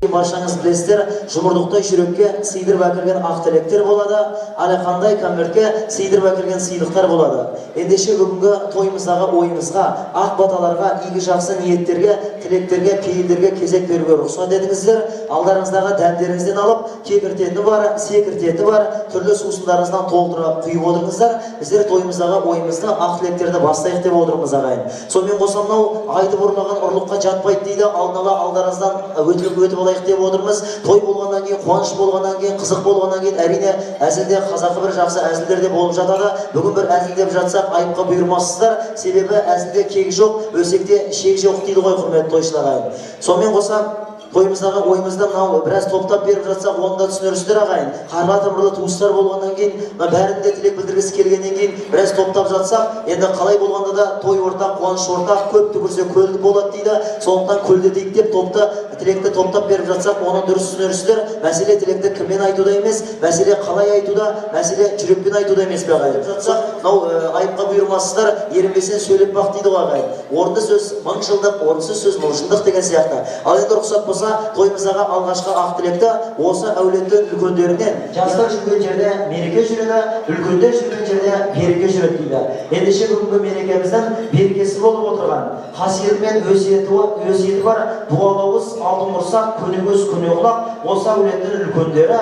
Баршаңыз білесіздер, жұмырдықтай жүрекке сыйдырып әкелген ақ тілектер болады, әлі конвертке сыйдырып әкелген сыйлықтар болады. Ендеше бүгінгі тойымыздағы ойымызға, ақ баталарға, игі жақсы ниеттерге, тілектерге, пейілдерге кезек беруге рұқсат етіңіздер. Алдарыңыздағы дәмдеріңізден алып, кекіртеті бар, секіртеті бар, түрлі сусындарыңыздан толтырып құйып отырыңыздар. Біздер тойымыздағы ойымызды, ақ тілектерді бастайық деп отырмыз ағайын. Сонымен қоса мынау айтып ұрлаған ұрлыққа жатпайды дейді, алдын ала алдарыңыздан өтіп алайық деп отырмыз. Той болғаннан кейін, қуаныш болғаннан кейін, қызық болғаннан кейін, әрине әзілде қазақы бір жақсы әзілдер де болып жатады. Бүгін бір әзілдеп жатсақ айыпқа бұйырмассыздар, себебі әзілде кек жоқ, өсекте шек жоқ дейді ғой құрметті тойшылар ағайын. Сонымен қоса тойымыздағы ойымызда мынау біраз топтап беріп жатсақ, оны да түсінерсіздер ағайын. Қарлы тамырлы туыстар болғаннан кейін, бәрінде тілек білдіргісі келгеннен кейін біраз топтап жатсақ, енді қалай болғанда да той ортақ, қуаныш ортақ, көп түкірсе көлді болады дейді. Сондықтан көлді дейік деп топты, тілекті топтап беріп жатсақ, оны дұрыс түсінерсіздер. Мәселе тілекті кіммен айтуда емес, мәселе қалай айтуда, мәселе жүрекпен айтуда емес пе ағайын. Жатсақ, мынау айыпқа бұйырмассыздар, ерінбесен сөйлеп бақ дейді ғой ағайын. Орынды сөз мың жылдық, орынсыз сөз мың жылдық деген сияқты. Ал енді рұқсат болса, тойымыздағы алғашқы ақ тілекті осы әулеттің үлкендерінен, жастар жүрген жерде мереке жүреді, үлкендер жүрген жерде береке жүреді дейді. Ендеше бүгінгі мерекеміздің берекесі болып отырған, қасиеті мен өсиеті бар дуалауыз алтын құрсақ, көнегөз көнеқұлақ осы әулеттің үлкендері,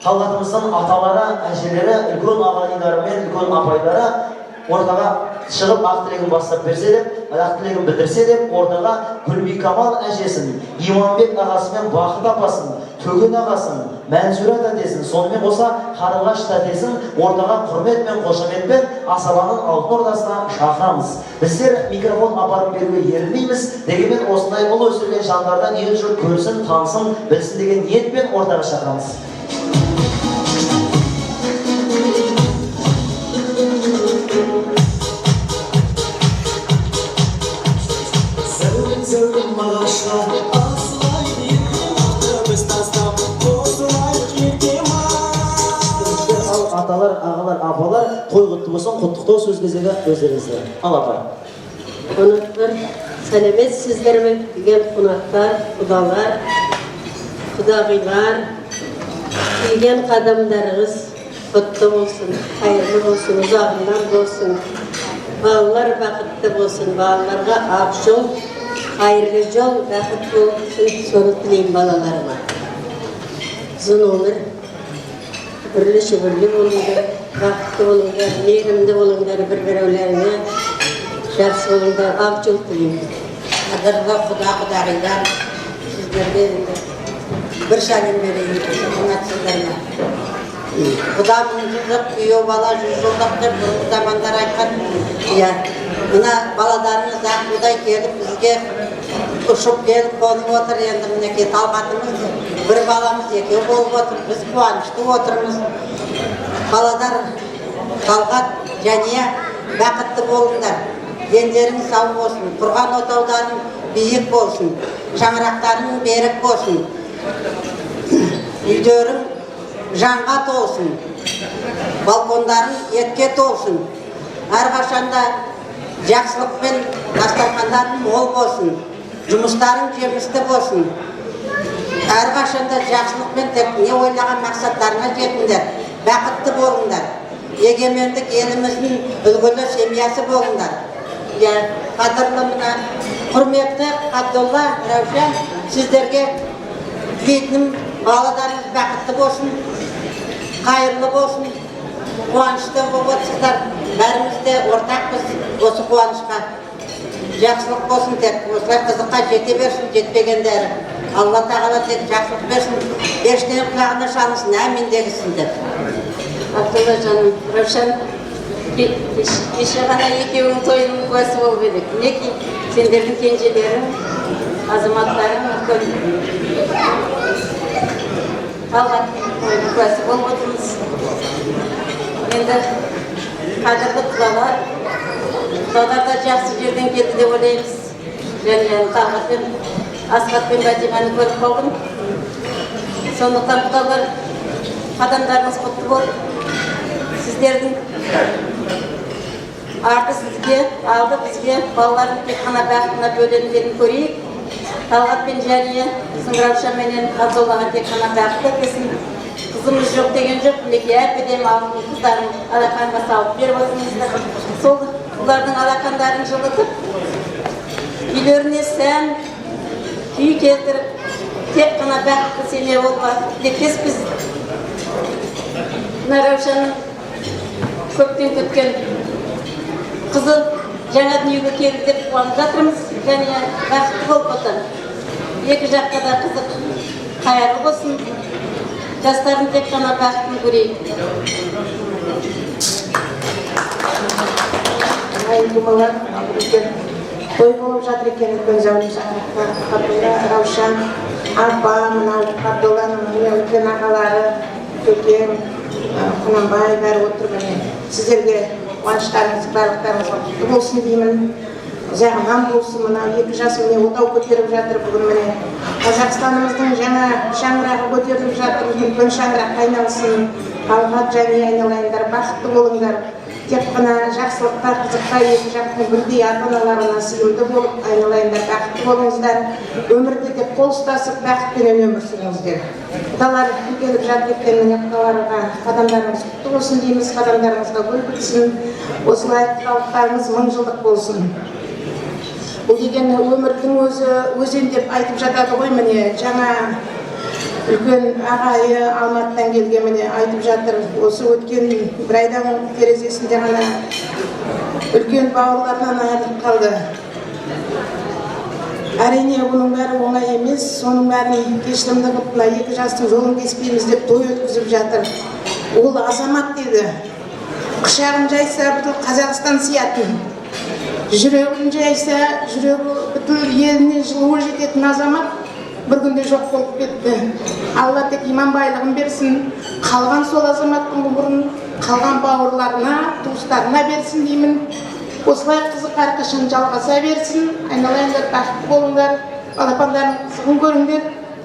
талғатымыздың аталары, әжелері, үлкен ағайындары мен үлкен апайлары ортаға шығып ақ тілегін бастап берсе деп, ақ тілегін білдірсе деп, ортаға Гүлбикамал әжесін, Иманбек ағасы мен Бақыт апасын, Төген ағасын, Мәнсура тәтесін, сонымен қоса Қарлығаш тәтесін ортаға құрмет мен қошаметпен асабаның алтын ордасына шақырамыз. Біздер микрофон апарып беруге ерінбейміз, дегенмен осындай ұл өсірген жандардан ел жұрт көрсін, танысын, білсін деген ниетпен ортаға шақырамыз. Аталар, ағалар, апалар, той құтты болсын, құттықтау сөз кезегі өздеріңізде. Ал апа. Қонақтар, сәлеметсіздер ме? Келген қонақтар, құдалар, құдағилар, келген қадамдарыңыз құтты болсын, қайырлы болсын, ұзағынан болсын. Балалар бақытты болсын, балаларға ақ жол, қайырлы жол, бақыт болсын, соны тілеймін балаларыма. Ұзын өмір, бірлі шүбірлі болыңдар, бақытты болыңдар, мейірімді болыңдар, бір-біреулеріне жақсы болыңдар, ақ жол тілеймін. Қадірлі құдағилар, сіздерге бір шағын берейін, қымбатсыздар ма? Құда мың жылдық, күйеу бала 100 жылдық деп бұрынғы замандар айтқан. Мына баладарымыз ақ құдай келіп бізге ұшып келіп қонып отыр. Енді мінекей талғатымыз бір баламыз екеу болып отыр. Біз қуанышты отырмыз. Баладар талғат және бақытты болыңдар. Дендерің сау болсын, тұрған отаударың биік болсын, шаңырақтарың берік болсын, үйдерің жанға толсын, балкондарын етке толсын, әрқашанда жақсылықпен дастархандарың мол болсын, жұмыстарың жемісті болсын, әрқашанда жақсылықпен тек не ойлаған мақсаттарына жетіңдер, бақытты болыңдар, егемендік еліміздің үлгілі семьясы болыңдар. Қадірлі мына құрметті Абдолла, Раушан, сіздерге тілейтінім балаларыңыз бақытты болсын, қайырлы болсын, қуанышты болып отырсыздар. Бәріміз де ортақпыз осы қуанышқа. Жақсылық болсын, тек осылай қызыққа жете берсін, жетпегендері. Алла тағала тек жақсылық берсін, ештеңе құлағына шалынсын, әмин дегізсіндер. Абдолла жаным, Раушан, кеше ғана екеуінің тойының куәсі болып едік. Мінекей сендердің кенжелерің, азаматтарың талғат тойының куәсі болып отырмыз. Енді қадірлі құдалар да жақсы жерден келді деп ойлаймыз. Және талғатпен, Асқатпен Бәтиманы көріп қалдым. Сондықтан құдалар, қадамдарыңыз құтты болып, сіздердің арты сізге, алды бізге, балалардың тек қана бақытына бөленгенін көрейік. Талғат пен Жәния, біздің Раушан менен Абдоллаға тек қана бақыт әкелсін. Қызымыз жоқ деген жоқ, мінекей әп-әдемі алтын қыздарын алақанға салып беріп отырсыңыздар. Сол бұлардың алақандарын жылытып, үйлеріне сән, күй келтіріп, тек қана бақытты семья болуға тілектеспіз. Мына Раушанның көптен күткен қызы жаңа дүниеге келді деп қуанып жатырмыз. Және бақытты болып отыр. Екі жаққа да қызық, қайырлы болсын. Жастардың тек қана бақытын көрейік. Думалар, той болып жатыр екен, үлкен зәулім шақыртқа Раушан, апа, мына Абдолланың үлкен ағалары, көкем, Құнанбай бәрі отыр міне. Сіздерге қуаныштарыңыз, барлықтарыңызға құтты болсын деймін. Жағынан болсын, мына 2 жас міне отау көтеріп жатыр бүгін міне. Қазақстанымыздың жаңа шаңырағы көтеріліп жатыр, үлкен шаңырақ айналсын. Талғат және айналайындар, бақытты болыңдар. Тек қана жақсылықта, қызықта 2 жақтың бірдей ата-аналарына сыйымды болып, айналайындар, бақытты болыңыздар. Өмірде де қол ұстасып, бақытпенен өмір сүріңіздер. Құдалар келіп жатыр екен, міне құдаларға қадамдарыңыз құтты болсын дейміз, қадамдарыңызға гүл бітсін. Осылай құдалықтарыңыз 1000 жылдық болсын. Бұл деген өмірдің өзен деп айтып жатады ғой, міне жаңа үлкен ағайы Алматыдан келген міне айтып жатыр. Осы өткен бір айдан терезесінде ғана үлкен бауырларынан айырылып қалды. Әрине бұның бәрі оңай емес, соның бәрін кешірімді қылып, 2 жастың жолын кеспейміз деп той өткізіп жатыр. Ол азамат деді. Құшағын жайса бүтін Қазақстан сиятын. Жүрегін жайса, жүрегі бүтін еліне жылуы жететін азамат бір күнде жоқ болып кетті. Алла тек иман байлығын берсін, қалған сол азаматтың ғұмырын қалған бауырларына, туыстарына берсін деймін. Осылай қызық әрқашан жалғаса берсін. Айналайындар, бақытты болыңдар, балапандардың қызығын көріңдер.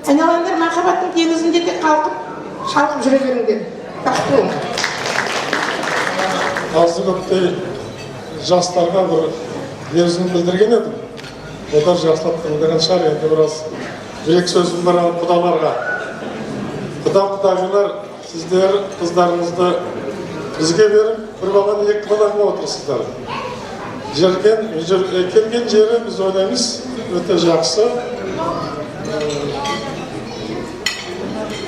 Айналайындар, махаббаттың теңізінде де қалқып, шалқып жүре беріңдер. Бақытты болыңдар. Азды көптей жастарға бір лебізін білдірген едім. Одар жақсылап деген шығар, енді біраз жүрек сөзім бар құдаларға. Құдағилар, сіздер қыздарыңызды бізге беріп, бір баланы 2 балаға отырсыздар. Келген жері біз ойлаймыз өте жақсы.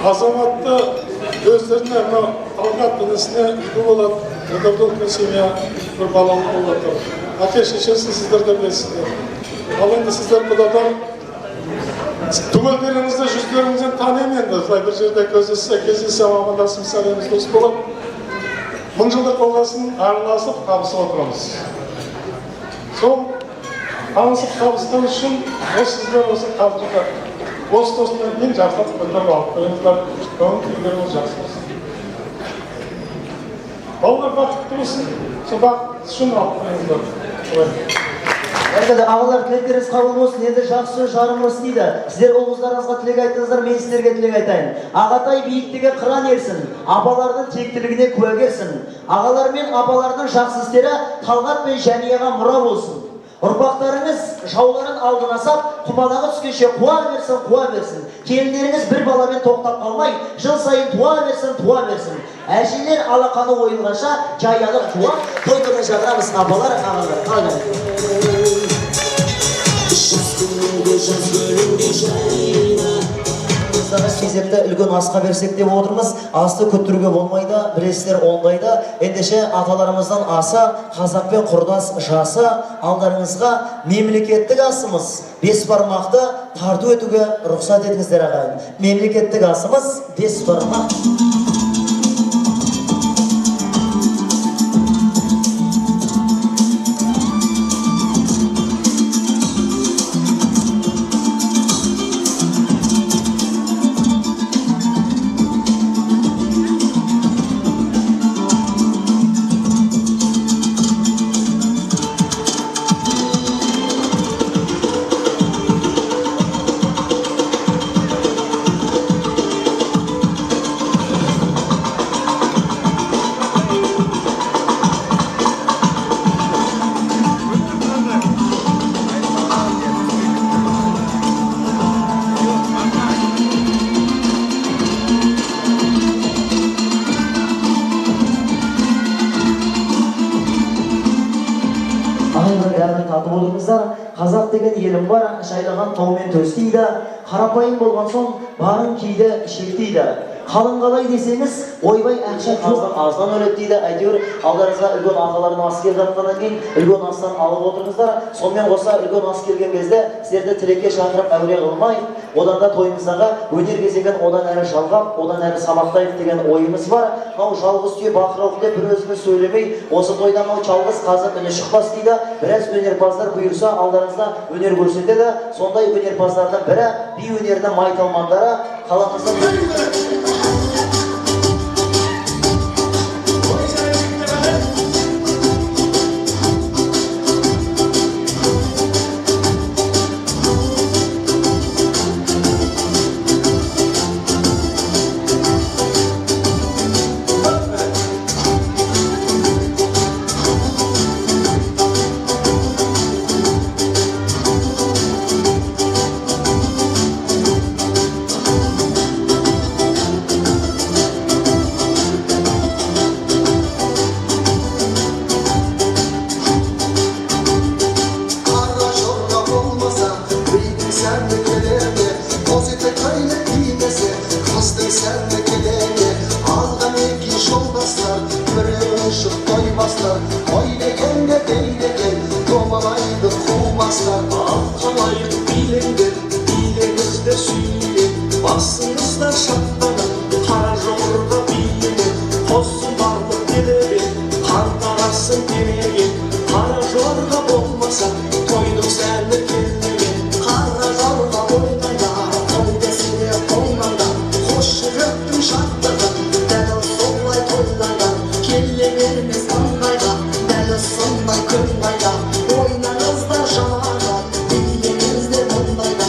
Азаматты өздеріне Талғат інісіне үлгі болады. Өдірді үлкен семья бір балалы болып отыр. Әке шешесі сіздерді білесіздер. Ал енді сіздер құдадар түгелдеріңізді жүздеріңізден танимын енді. Бір жерде кездесе амандасып сәлеміз дос болып. 1000 жылдық болғасын араласып қабысып отырамыз. Сол қабысып қабысқан үшін сіздер осы қабысуға осы достан ең жақсылап көтеріп алып көріңіздер. Көңіл күйлеріңіз жақсы болсын. Балалар бақытты болсын, сол бақыт үшін алып көріңіздер. Әркелді ағалар тілектеріңіз қабыл болсын, енді жақсы сөз жарымыз дейді. Сіздер ұл-қыздарыңызға тілек айттыңыздар, мен сіздерге тілек айтайын. Ағатай биіктігі қыран ерсін, апалардың тектілігіне куәгерсін. Ағалар мен апалардың жақсы істері Талғат пен Жәнияға мұра болсын. Ұрпақтарыңыз жауларын алдына сап, құмалағы түскенше қуа берсін. Келіндеріңіз бір баламен тоқтап қалмай, жыл сайын туа берсін. Әжелер алақаны ойылғанша жаялық туа, той күні жағырамыз апалар, ағалар. Қалай. Кезекті үлкен асқа берсек деп отырмыз. Асты күттіруге болмайды, білесіздер ондайды. Ендеше аталарымыздан аса, қазақ пен құрдас жасы алдарыңызға мемлекеттік асымыз 5 бармақты тарту етуге рұқсат етіңіздер ағайын. Мемлекеттік асымыз 5 бармақ. баягы татып отырыңыздар. Қазақ деген елім бар, шайлаған таумен төс дейді. Қарапайым болған соң барын кейде шек дейді. Қалың қалай десеңіз, ойбай ақша аздан өледі дейді. Әйтеуір алдарыңызға үлкен ағалардың асы келіп жатқаннан кейін үлкен астан алып отырыңыздар. Сонымен қоса үлкен ас келген кезде сіздерді тілекке шақырып әуре қылмай, одан да тойымыздағы өнер кезегін одан әрі жалғап, одан әрі сабақтайық деген ойымыз бар. Мынау жалғыз түйе бақырауық деп бір өзіміз сөйлемей, осы тойдан мынау жалғыз қазы үні шықпас дейді. Біраз өнерпаздар бұйырса алдарыңызда өнер көрсетеді. Сондай өнерпаздардың бірі би өнерінің майталмандары қаламыздың Basınızda şaptanın, kara jorga bilinir. Olsun barlık dilimi, kantarasın demeye. Kara jorga olmasa, toydum senle kendime. Kara jorga oynayla, toy desine oynayla. Hoş yürektim şartladan, deli solay toylayla. Kelle vermez anlayla, deli sonday kırmayla. Oynanızda şamana, dilinizde bundayla.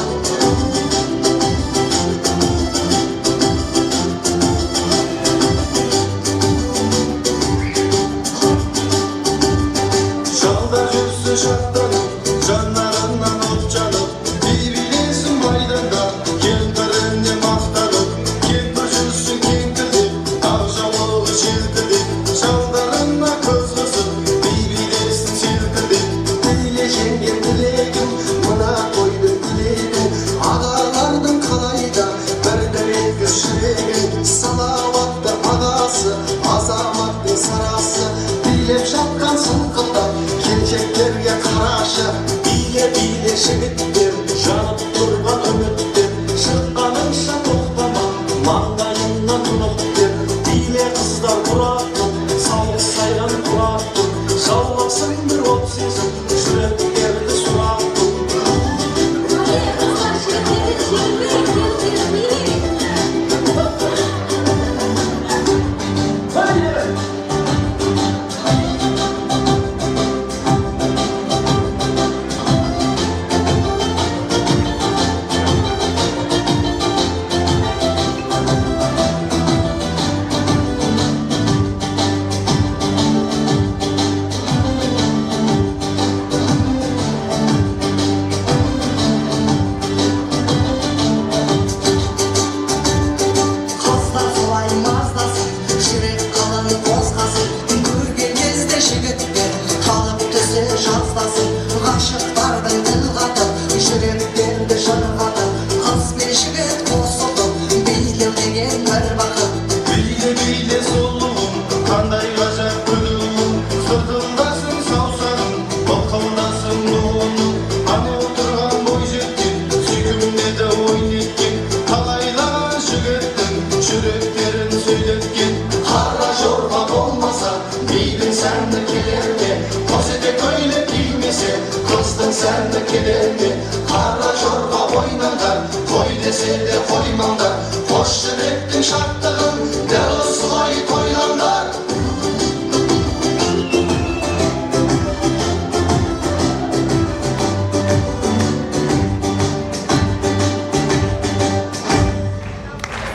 Şartlarım, canlarından ot canım. Bir bilesin maydanda, kim kırınca maftarım. Kim başılsın, kim kızım, avcamalı çildirdim. Şartlarına kızgısın, bir bilesin çildirdim. Dileceğim bir dileğim, buna koydum dileğim. Ağalardan kalayda, berberi güçlüğüm. Salavatta ağası, azamattın sarası. Dilep şapkan salkılda, kelçeklerge karaşı. Bile bile şehittir, janıp durgan ümittir. Şıkkanınsa toktama, mangayından unuttir. Bile kızlar kurattır, sayı sayran kurattır. Sallasındır ot sizin, süreklerdi surattır. Sen de kelimi, kara çorba oynadar. Koy dese de koymandar. Hoş yürektin şartlığın, deli sulay toylandar.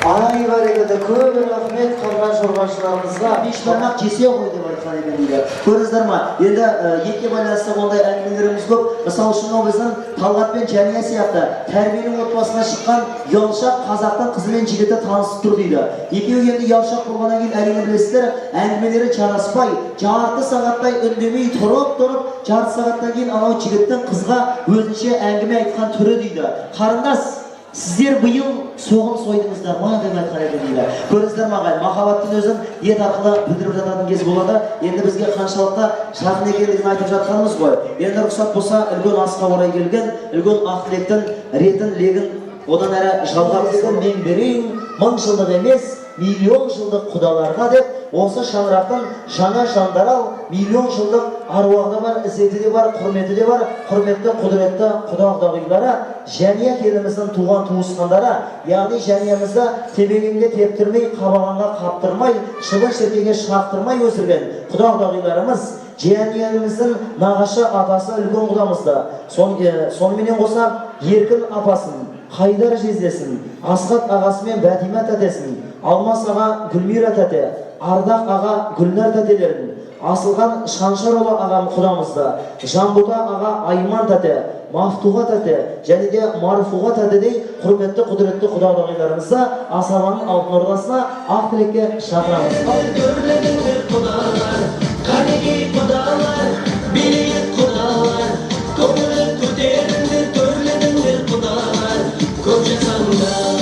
Ay var бәрекелді, көп рахмет қалған жорғашыларымызға. Беш бармақ жесе ғой деп айтқан екен дейді. Көрдіңіздер ма? Енді етке байланысты ондай әңгімелеріміз көп. Мысалы үшін біздің Талғат пен Жәния сияқты тәрбиелі отбасынан шыққан ұялшақ қазақтың қызы мен жігіті танысып тұр дейді. Екеуі енді ұялшақ болғаннан кейін әрине білесіздер, әңгімелері жараспай, жарты сағаттай үндемей тұрып, жарты сағаттан кейін анау жігіттің қызға өзінше әңгіме айтқан түрі дейді. Қарындас, сіздер биыл соғым сойдыңыздар ма деп айтқан екен дейді. Көрдіңіздер ме ағайын, махаббаттың өзін ет арқылы білдіріп жататын кез болады. Енді бізге қаншалықты жақын екендігін айтып жатқанымыз ғой. Енді рұқсат болса, үлкен асқа орай келген, үлкен ақ тілектің ретін легін одан әрі жалғап мен берейін, 1000 жылдық емес, миллион жылдық құдаларға деп, осы шаңырақтың жаңа жандар ал, миллион жылдық аруағы бар, ізеті де бар, құрметі де бар, құрметті, құдіретті құда-құдағилары, Жәния келіміздің туған туысқандары, яғни Жәниямызды тебегенге тептірмей, қабағанға қаптырмай, шыбын шіркеге шақтырмай өсірген құда-құдағиларымыз, Жәниямыздың нағашы атасы үлкен құдамызды, сонымен қоса Еркін апасын, Қайдар жездесін, Асқат ағасы мен Бәтима тәтесін, Алмас аға Гүлмира тәте, Ардақ аға Гүлнар тәтелерін, Асылған Шаншарұлы ағам құдамызды, Жанбұта аға Айман тәте, Мафтуға тәте, және де Марфуға тәтедей құрметті құдіретті құда-құдағиларымызды асабаның алтын ордасына ақ тілекке шақырамыз. Görledindir kudalar, kanegi kudalar, biliyet kudalar, kömürü köterindir, görledindir kudalar, koca sanlar.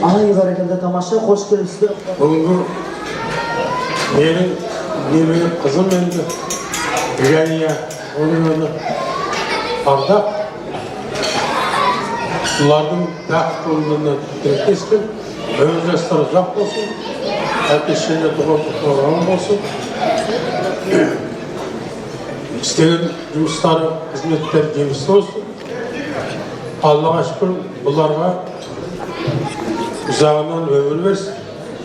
Ай, бәрекелді тамаша, қош келіпсіздер. Бүгінгі менің немере қызым енді Жәния, оның ардақ. Бұлардың бақытты өміріне тілектеспін. Өмір жастары ұзақ болсын, әке-шешелері туған болсын. істеген жұмыстары, қызметтері жемісті болсын. Аллаға шүкір, бұларға ұзағынан өмір берсін,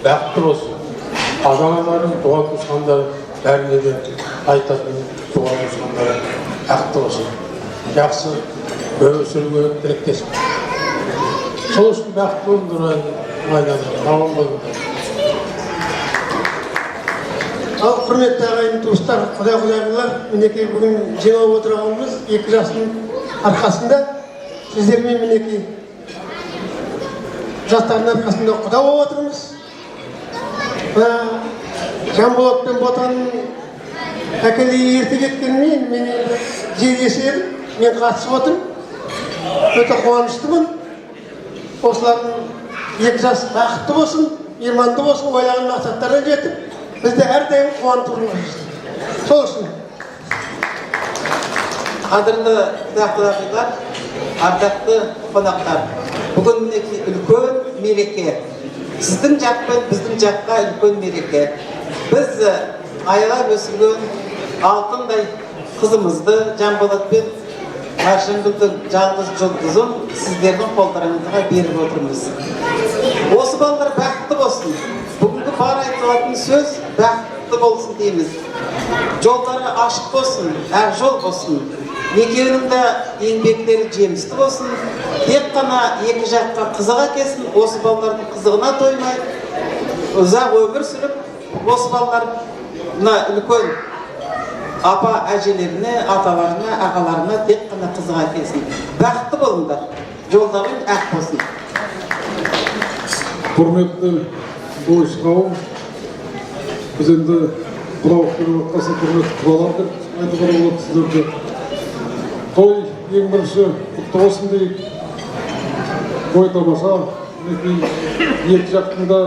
бақытты болсын. Ата-аналары, туған туысқандары бәріне де айтатын туған туысқандары бақытты болсын. Жақсы өмір сүруге тілектеспін. Сол үшін бақытты болыңдар, аман болыңдар. Ал құрметті ағайын туыстар, құда-құдағилар, мінекей бүгін жиналып отырғанымыз 2 жастың арқасында, сіздермен мінекей жастардың арқасында құда болып отырмыз. Жанболат пен Ботаның әкелей ерте кеткеніне мен жедесер, мен қатысып отырмын. Өте қуаныштымын. Осылардың 2 жас бақытты болсын, иманды болсын, ойлаған мақсаттарға жетіп, бізде әрдайым қуантып жүрміз. Сол үшін. Қадірлі құда-құдағилар, ардақты қонақтар, бүгін үлкен мереке. Сіздің жақ пен біздің жаққа үлкен мереке. Біз айлап өсірген алтындай қызымызды Жанболат пен Маршангүлдің жалғыз жұлдызын сіздердің қолдарыңызға беріп отырмыз. Осы балалар бақытты болсын. Бүгінгі бар айтылатын сөз бақытты болсын дейміз. Жолдары ашық болсын, әр жол болсын. Екеуінің де еңбектері жемісті болсын. Тек қана екі жаққа қызық әкелсін, осы балалардың қызығына тоймай, ұзақ өмір сүріп, осы балаларына үлкен апа әжелеріне, аталарына, ағаларына тек қана қызық әкелсін. Бақытты болыңдар, жолдарың ақ болсын. Құрметті дос қауым, біз енді құлауықтың отбасын құрметті құралар деп айтуға болады сіздерді. Той ең бірінші құтты болсын дейік. Той тамаша, екі жақтың да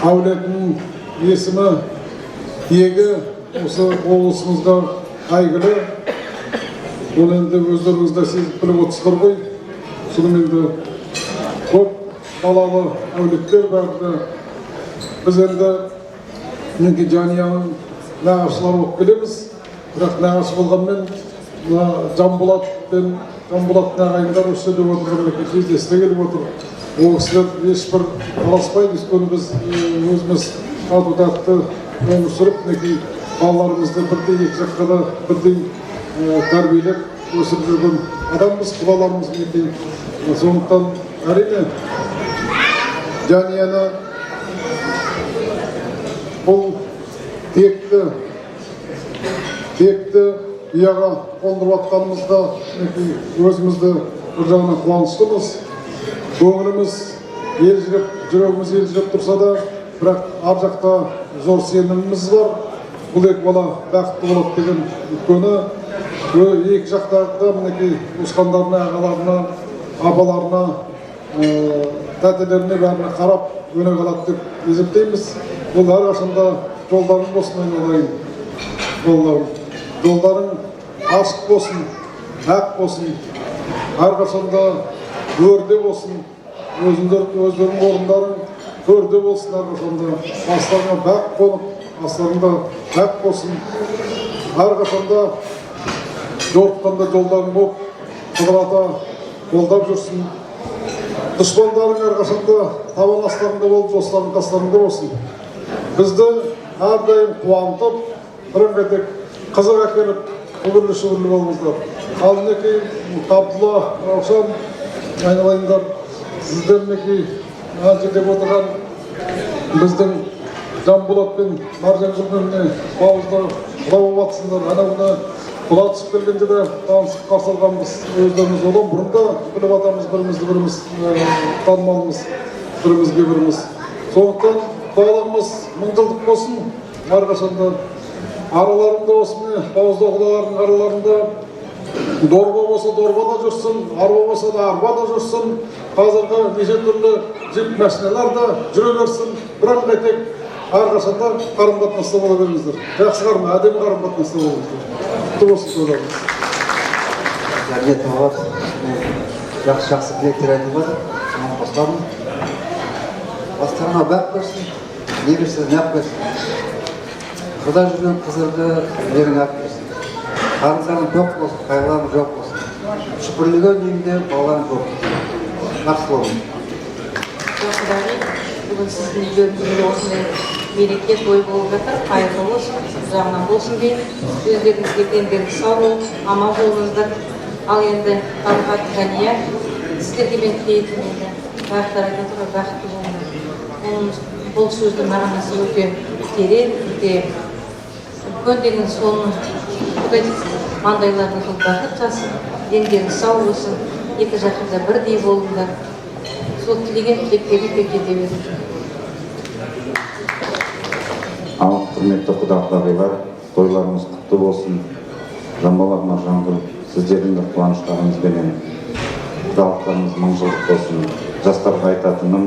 әулетінің есімі егі осы облысымызға әйгілі. Оны енді өздеріңіз де сезіп біліп отырсыздар ғой. Сонымен де көп балалы әулеттер барды. Біз енді Жәнияның нағашылары болып келеміз. Бірақ нағашы болғанмен Жанболат пен Жанболаттың ағайындар осы деп отырып, кездесіне келіп отыр. Ол кісілер ешбір таласпайды, өйткені біз өзіміз тату-тәтті өмір сүріп, балаларымызды бірдей екі жаққа да бірдей тәрбиелеп өсіріп жүрген адамбыз, құдаларымыз мінекей. Сондықтан әрине жанұяны бұл текті ұяға қондырып жатқанымызда өзімізді бір жағынан қуаныштымыз. Көңіліміз елжіреп, жүрегіміз елжіреп тұрса да, бірақ ар жақта зор сеніміміз бар. Бұл екі бала бақытты болады деген. Өйткені екі жақтағы мінекей туысқандарына, ағаларына, апаларына, тәтелеріне бәріне қарап өнеге алады деп есептейміз. Бұл әрқашанда жолдарың болсын, айналайын. Жолдарың ашық болсын, ақ болсын, әрқашанда өрде болсын, өздерің орындарың өрде болсын, әрқашанда бастарыңа бақ болып, астарыңда бақ болсын, әрқашанда жорыққанда жолдарың болып, қыдырата қолдап жүрсін. Дұшпандарың әрқашанда табан астарыңда болып, достарың қастарыңда болсын. Бізді әрдайым қуантып, бірін-бірін қызық әкеліп, үгірлі-шүгірлі болыңыздар. Ал мінекей Абдулла, Раушан, айналайындар, сіздер мінекей әнші деп отырған біздің Жанболат пен Маржан-Гүлдеріне бауызда құда болып атсыңдар. Әне құда түсіп келгенде де танысып қарсы алғанбыз. Өздеріңіз одан бұрында біліп атамыз, бірімізді-біріміз танымалымыз, бірімізге-біріміз. Сондықтан құдайлығымыз мың жылдық болсын, әрқашанда араларында болсын, бауызда құдалардың араларында дорба болса дорбада жүрсін, арба болса да арбада жүрсін, қазіргі неше түрлі жіп машиналар да жүре берсін. Бірақ қайтек әрқашанда қарым-қатынаста бола беріңіздер. Жақсы қарым, әдемі қарым-қатынаста болыңыздар. Құтты болсын тойларыңыз. Жәния Тауат, жақсы тілектер айтып жатыр. Соған қосыламын. Бастарына бақ берсін, не берсін, нәп берсін. Құда жүрген қызырды жерің ақ берсін. Қарынсаның жоқ болсын, қайғыларың жоқ болсын. Шүпірліген үйінде балаларың жоқ. Жақсы болың. Бүгін сіздің үйлеріңізде осындай мереке той болып жатыр. Қайырлы болсын, жағынан болсын дейін. Өздеріңізге дендеріңіз сау болып, аман болыңыздар. Ал енді Талғат Жәния, сіздерге мен тілейтін енді бақыттар айтып тұр, бақытты болыңдар. Бұл сөздің мағынасы өте терең, өте үлкен деген соның маңдайларыңыз бақыт жасын, дендеріңіз сау болсын, екі жақында бірдей болыңдар. Сол тілеген тілектерін кете беріңіздер. Ал құрметті құда-құдағилар, тойларыңыз құтты болсын. Жанболат, Маржангүл, сіздердің де қуаныштарыңызбенен құдалықтарыңыз мың жылдық болсын. Жастарға айтатыным,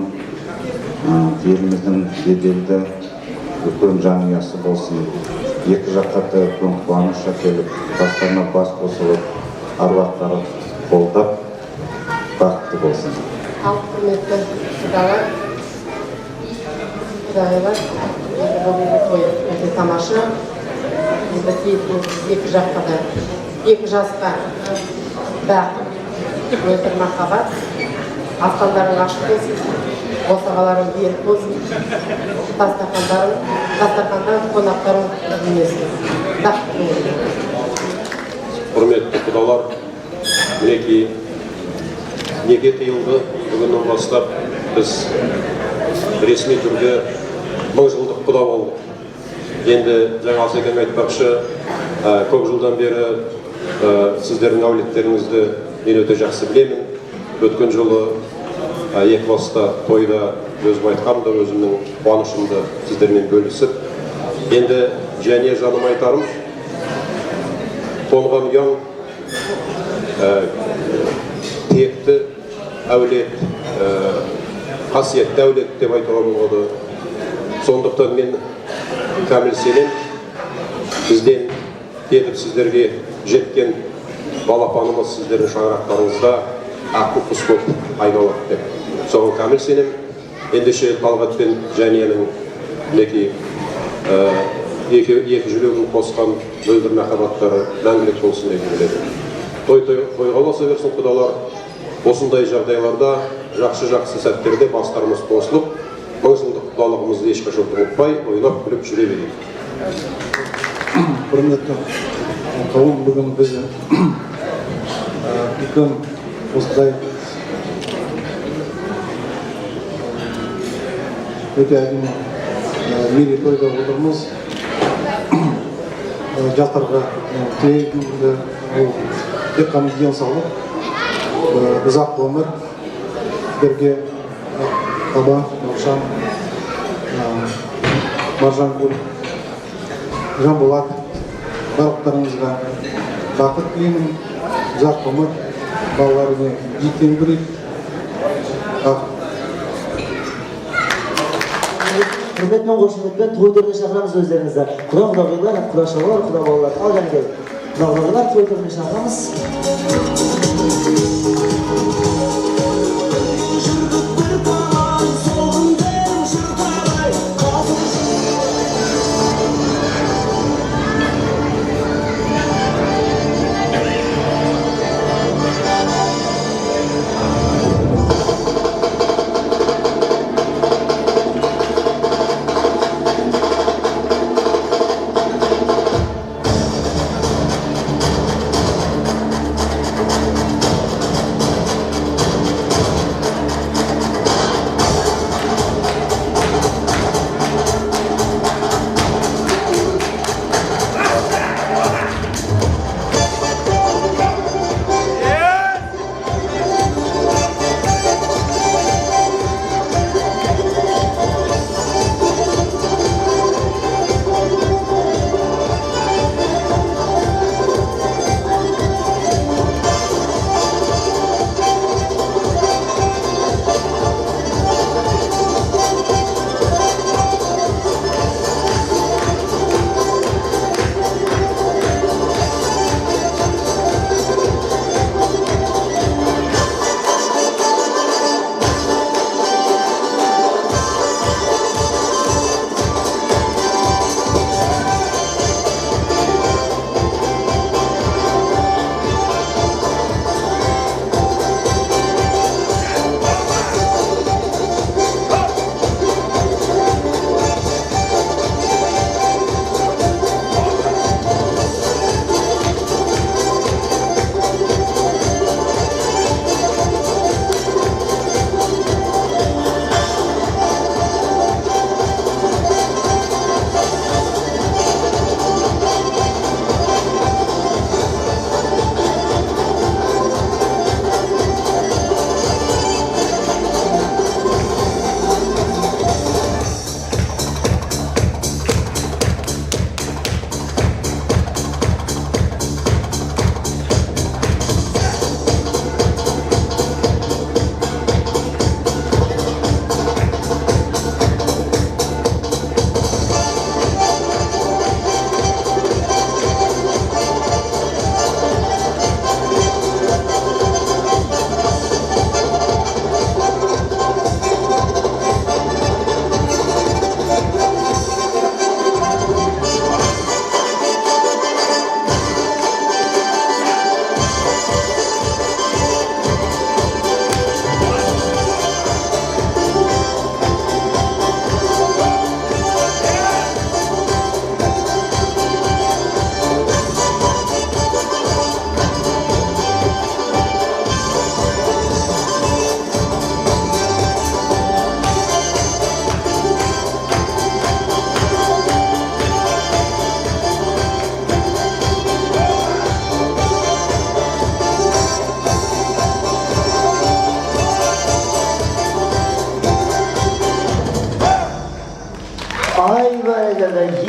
еліміздің беделді үлкен жанұясы болсын. Екі жаққа да үлкен қуаныш әкеліп, бастарына бас қосылып, аруақтары қолдап, бақытты болсын. Ал құрметті құдалар, құдағилар, той өте тамаша. Екі жаққа да, екі жасқа бақыт, өтір махаббат, астандарың ашық болсын, босағаларың берік болсын, дастархандан қонақтарың білмесін. Бақытты болсын. Құрметті құдалар, мінекей неке тыйылды. Бүгіннен бастап біз ресми түрде 1000 жылдық құда болдық. Енді жаңа Асекең айтпақшы, көп жылдан бері сіздердің әулеттеріңізді мен өте жақсы білемін. Өткен жылы екі баста тойда өзім айтқанымда, өзімнің қуанышымды сіздермен бөлісіп, енді және жаным айтарым, толған ұяң текті әулет, қасиетті әулет деп айтуға болады. Сондықтан мен кәміл сенем, бізден кетіп сіздерге жеткен балапанымыз сіздердің шаңырақтарыңызда аққу құс болып айналады деп. Соған кәміл сенем. Ендеше Талғат пен Жәнияның мінекей екі жүрегін қосқан мөлдір махаббаттары мәңгілік болсын деп біледі. Тойға болса берсін құдалар, осындай жағдайларда, жақсы сәттерде бастарымыз қосылып, 1000 жылдық құдалығымызды ешқашан ұмытпай, ойнап күліп жүре берейік. құрметті қауым, бүгін біз үлкен осындай өте әдемі мерейтойда отырмыз. Жастарға тілейтінімді ол тек қана денсаулық, ұзақ өмір, сіздерге Таба, Раушан, Маржангүл, Жанболат, барлықтарыңызға бақыт тілеймін, ұзақ өмір, балаларына жетеңдірейік. Құрметпен қошеметпен той төріне шақырамыз өздеріңізді. Құда-құдағилар, құда-шалалар, құда-балалар. Ал және келіп. Құда-құдағилар той төріне шақырамыз.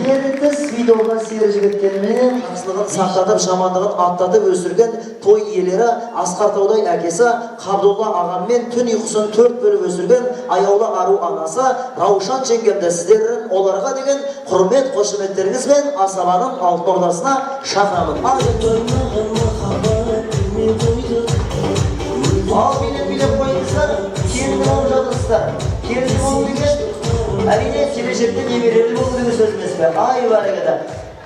Yerinde свидоға сері жігіттермен ақсылығын сақтатып, жамандығын аттатып өсірген той иелері Асқартаудай әкесі Қабдолла ағаммен түн ұйқысын 4 бөліп өсірген аяулы ару анасы Раушан жеңгемді сіздердің оларға деген құрмет қошеметтеріңізбен асабаның алтын ордасына шақырамын. Ал билеп қойыңыздар, келінді болып жатырсыздар. Келінді болып деген әрине келешекте немерелі болу деген сөз емес пе? Ай барекеті.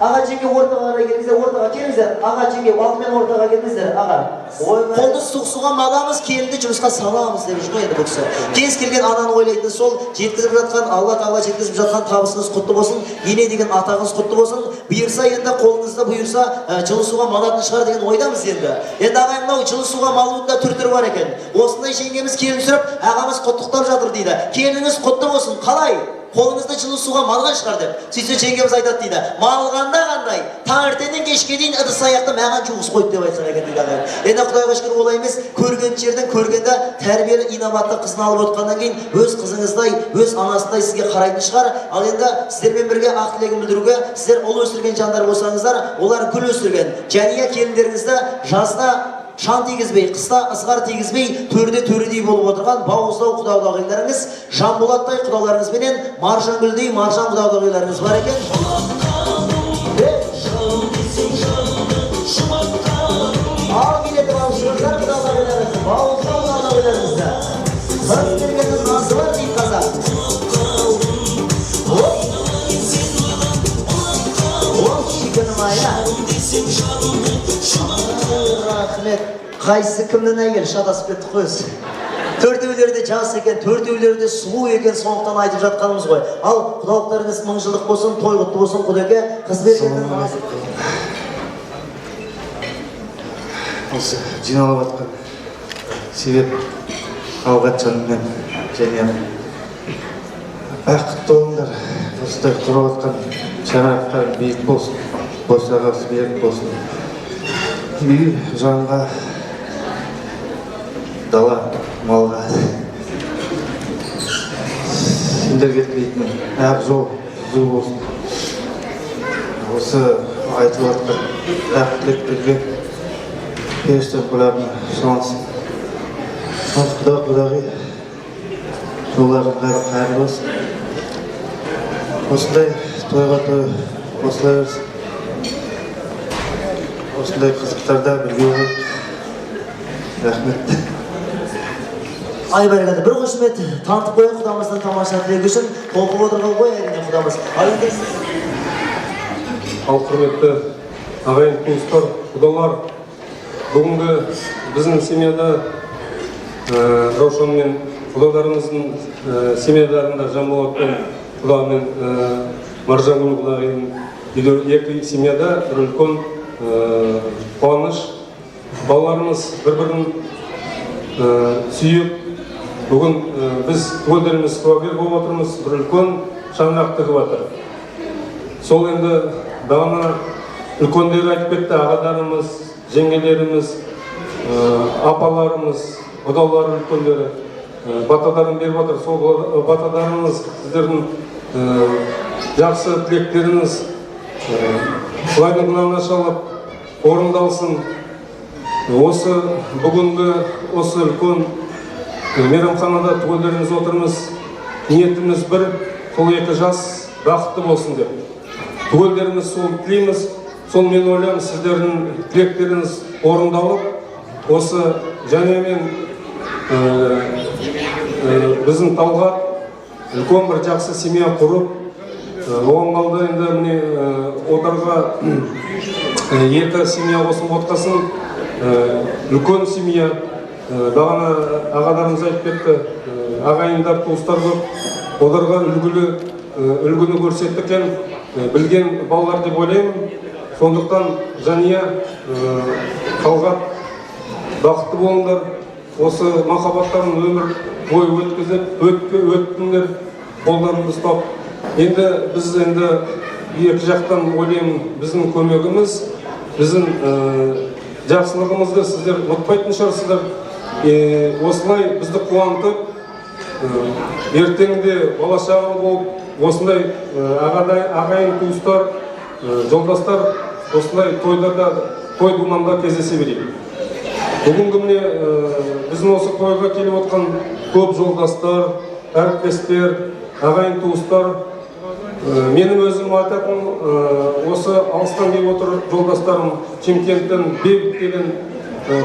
Аға жеңге ортаға қарай келіңіздер, ортаға келіңіздер. Аға жеңге алдымен ортаға келіңіздер, аға. Қолды суға маламыз, келінді жұмысқа саламыз деп жүр ғой енді бұл кісі. Кез келген ананы ойлайтын сол жеткізіп жатқан, Алла Тағала жеткізіп жатқан табысыңыз құтты болсын, ене деген атағыңыз құтты болсын. Бұйырса енді қолыңызда бұйырса жылы суға малатын шығар деген ойдамыз енді. Енді ағайын мынау жылы суға малудың да түр-түрі бар екен. Осындай жеңгеміз келін түсіріп, ағамыз құттықтап жатыр дейді. Келініңіз құтты болсын, қалай? Қолыңызды жылы суға малған шығар деп. Сөйтсе жеңгеміз айтады дейді. Малғанда қандай? Таңертеңнен кешке дейін ыдыс аяқты маған жуғыз қойды деп айтқан екен дейді ағайын. Енді Құдайға шүкір олай емес, көрген жерден көргенде тәрбиелі инабатты қызын алып отқаннан кейін өз қызыңыздай, өз анасындай сізге қарайтын шығар. Ал енді сіздермен бірге ақ тілегін білдіруге, сіздер ұл өсірген жандар болсаңыздар, олар гүл өсірген. Жәния келіндеріңізді жазда шан тигізбей, қыста ызғар тигізбей, төрде-төредей болып отырған бауыздау құда-құдағиларыңыз, Жанболаттай құдаларыңызбенен Маржангүлдей маржан құда-құдағиларыңыз бар екен. Ал келеді бауыздаудар құда-құдағиларыңыз, бауыздау құда-құдағиларыңызды. Қыз бергеннің насы бар дейді қазақ. Ол шикінім айна. Рахмет. Қайсы кімнің әйел шатасып кетті қойыз. Төртеулері де жас екен, төртеулері де сұлу екен, сондықтан айтып жатқанымыз ғой. Ал құдалықтарыңыз мың жылдық болсын, той құтты болсын, Құдеке, қыз бергеннің насы. Осы жиналып жатқан себеп Талғатжан мен және бақытты болыңдар. Осындай құрып жатқан шаңырақтар биік болсын, босағасы берік болсын. Үй жанға, дала малға. Сендерге тілейтін ақ жол түзу болсын. Осы айтып жатқан ақ тілектерге періште құлағына шалынсын. Құда-құдағи жолдарың қайырлы болсын. Осындай тойға той қосыла берсін. Осындай қызықтарда бірге болып. Рахмет. Ай бәрекелді, бір қошемет танытып қойын Құдамыздың тамаша тілегі үшін. Толқып отырған ғой әрине Құдамыз. Ал құрметті ағайын туыстар, құдалар, бүгінгі біздің семьяда Раушан мен құдаларымыздың семьядарында Жанболат пен құда мен Маржангүл құдағиының екі семьяда бір үлкен қуаныш. Балаларымыз бір-бірін сүйіп, бүгін біз өздеріміз куәгер болып отырмыз, бір үлкен шаңырақ тігіп жатыр. Сол енді бағана үлкендер айтып кетті, ағаларымыз, жеңгелеріміз, апаларымыз, құдалар үлкендері батадарын беріп жатыр. Сол батадарымыз сіздердің жақсы тілектеріңіз Құдайдың құлағына шалып орындалсын. Осы бүгінгі осы үлкен мейрамханада түгелдеріміз отырмыз. Ниетіміз бір, сол екі жас бақытты болсын деп. Түгелдеріміз сол тілейміз. Сол мен ойлаймын, сіздердің тілектеріңіз орындалып, осы және мен біздің Талғат үлкен бір жақсы семья құрып, оған қалды енді міне отарға екі семья қосылып отқасын, үлкен семья. Бағана ағаларымыз айтып кетті, ағайындар, туыстар көп, оларға үлгіні көрсетті екен, білген балалар деп ойлаймын. Сондықтан Жания, Талғат, бақытты болыңдар, осы махаббаттарын өмір бойы өткізіп, өттіңдер, қолдарыңды ұстап. Енді біз екі жақтан ойлаймын, біздің көмегіміз, біздің жақсылығымызды сіздер ұмытпайтын шығарсыздар. Осылай бізді қуантып, ертеңде бала-шаға болып, осындай ағайын туыстар, жолдастар осындай тойдарда, той думанда кездесе берейік. Бүгінгі міне біздің осы тойға келіп отқан көп жолдастар, әріптестер, ағайын туыстар, менің өзім айтатын осы алыстан келіп отыр жолдастарым, Чемкенттен Бейбіт деген,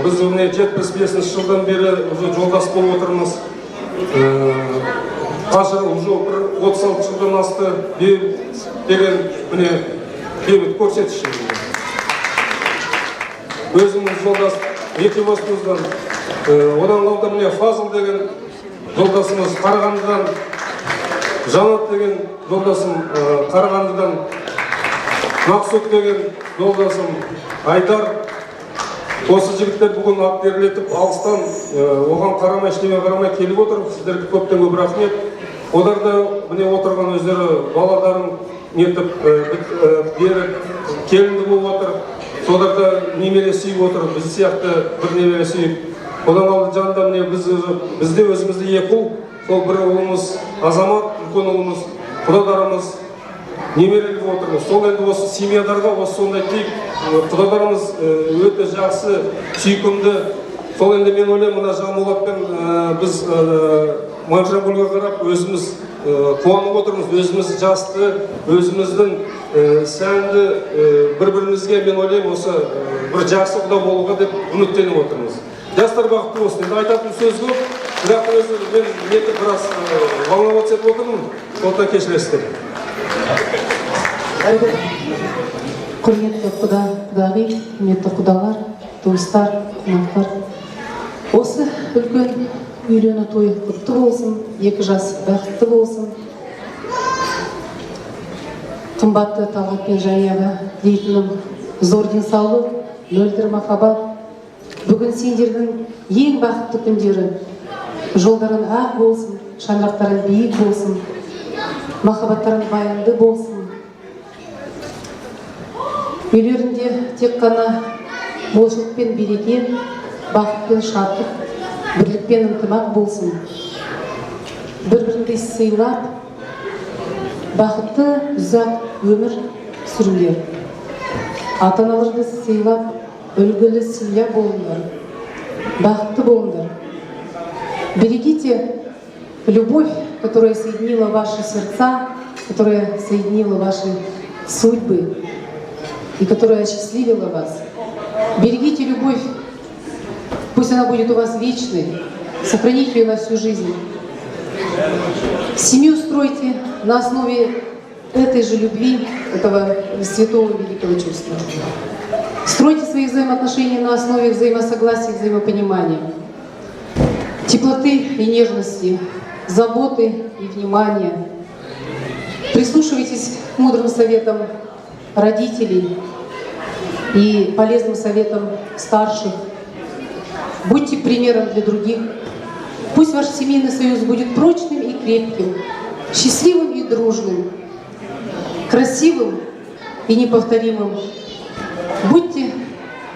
біз міне 75 жылдан бері жолдас болып отырмыз. Қаша уже 36 жылдан асты Бейбіт деген міне керемет көрсетіш. Өзіміз жолдас екеуміздің одан қалды міне Фазыл деген жолдасымыз Қарағандыдан, Жанат деген жолдасым Қарағандыдан, Мақсұт деген жолдасым Айдар. Осы жігіттер бүгін ақтерлетіп алыстан оған қарамай, ештеңе қарамай келіп отыр. Сіздерге көптен көп рахмет. Олар да міне отырған өздері баладарын нетіп беріп келінді болып отыр. Солар да немере сүйіп отыр, біз сияқты бір немере сүйіп. Одан қалды жанында міне бізде өзімізде екі ұл, сол бір ұлымыз Азамат, үлкен ұлымыз Құдадарымыз немерелі отырмыз. Сол енді осы семьядарға осы сондай тек Құдадарымыз өте жақсы, сүйкімді. Сол енді мен ойлаймын, мына Жанболатпен біз Маржанкөлге қарап өзіміз қуанып отырмыз, өзіміз жасты, өзіміздің сәнді бір-бірімізге мен ойлаймын осы бір жақсы құда болуға деп үміттеніп отырмыз. Жастар бақытты болсын. Енді айтатын сөз көп, бірақ өзі мен нетіп біраз волноваться етіп отырмын, сондықтан кешіресіздер. Құрметті құдағи, құрметті құдалар, туыстар, қонақтар. Осы үлкен үйлену тойы құтты болсын, екі жас бақытты болсын. Қымбатты Талғат пен Жанияға дейтінім зор денсаулық, мөлдір махаббат. Бүгін сендердің ең бақытты күндері. Жолдарың ақ болсын, шаңырақтарың биік болсын, махаббаттарың баянды болсын. Үйлерінде тек қана молшылық пен береке, бақыт пен шаттық, бірлік пен ынтымақ болсын. Бір-біріңді сыйлап, бақытты ұзақ өмір сүріңдер. Ата-аналарды сыйлап, үлгілі семья болыңдар, бақытты болыңдар. Берегите любовь, которая соединила ваши сердца, которая соединила ваши судьбы и которая осчастливила вас. Берегите любовь, пусть она будет у вас вечной, сохраните ее на всю жизнь. Семью стройте на основе этой же любви, этого святого великого чувства. Стройте свои взаимоотношения на основе взаимосогласия, взаимопонимания, теплоты и нежности, заботы и внимания. Прислушивайтесь к мудрым советам родителей и полезным советам старших. Будьте примером для других. Пусть ваш семейный союз будет прочным и крепким, счастливым и дружным, красивым и неповторимым. Будьте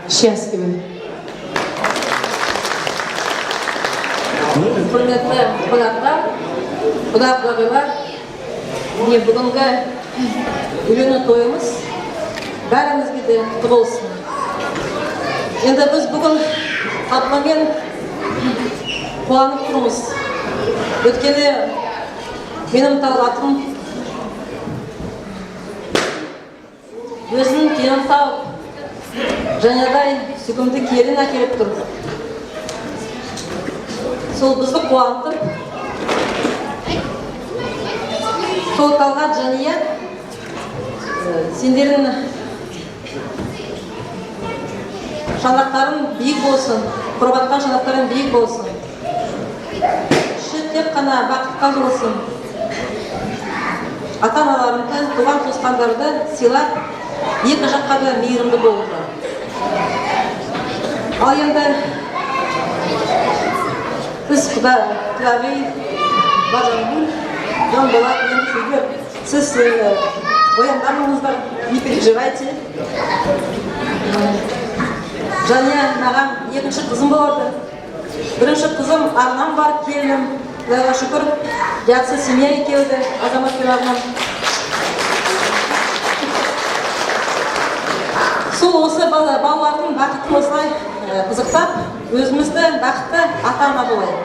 счастливы. Құрметті қонақтар, құда-құдағилар, міне бүгінгі үйлену тойымыз бәрімізге де құтты болсын. Енді біз бүгін Фатмамен қуанып тұрмыз. Өткені менің Талғатым өзінің келін тауып, жаңадай сүйкімді келін әкеліп тұр. Сол бізді қуантып, сол Талғат Жания, сендердің шаңырақтарың биік болсын, құрбатқан шаңырақтарың биік болсын. Тек қана бақытқа болсын. Ата-аналарыңды, туған туысқандарды сыйлап, екі жаққа да мейірімді болыңдар. Ал енді біз құдағи, Бажангүл, Жанболат, енді сіздер, сіз ояндарыңыздар, не переживайте. Жания маған екінші қызым болды. Бірінші қызым Арнам бар, келінім. Құдайға шүкір, жақсы семья екеуді, Азамат пен Арнам. Сол осы балалардың бақытын осылай қызықтап, өзімізді бақытты ата-ана болайық.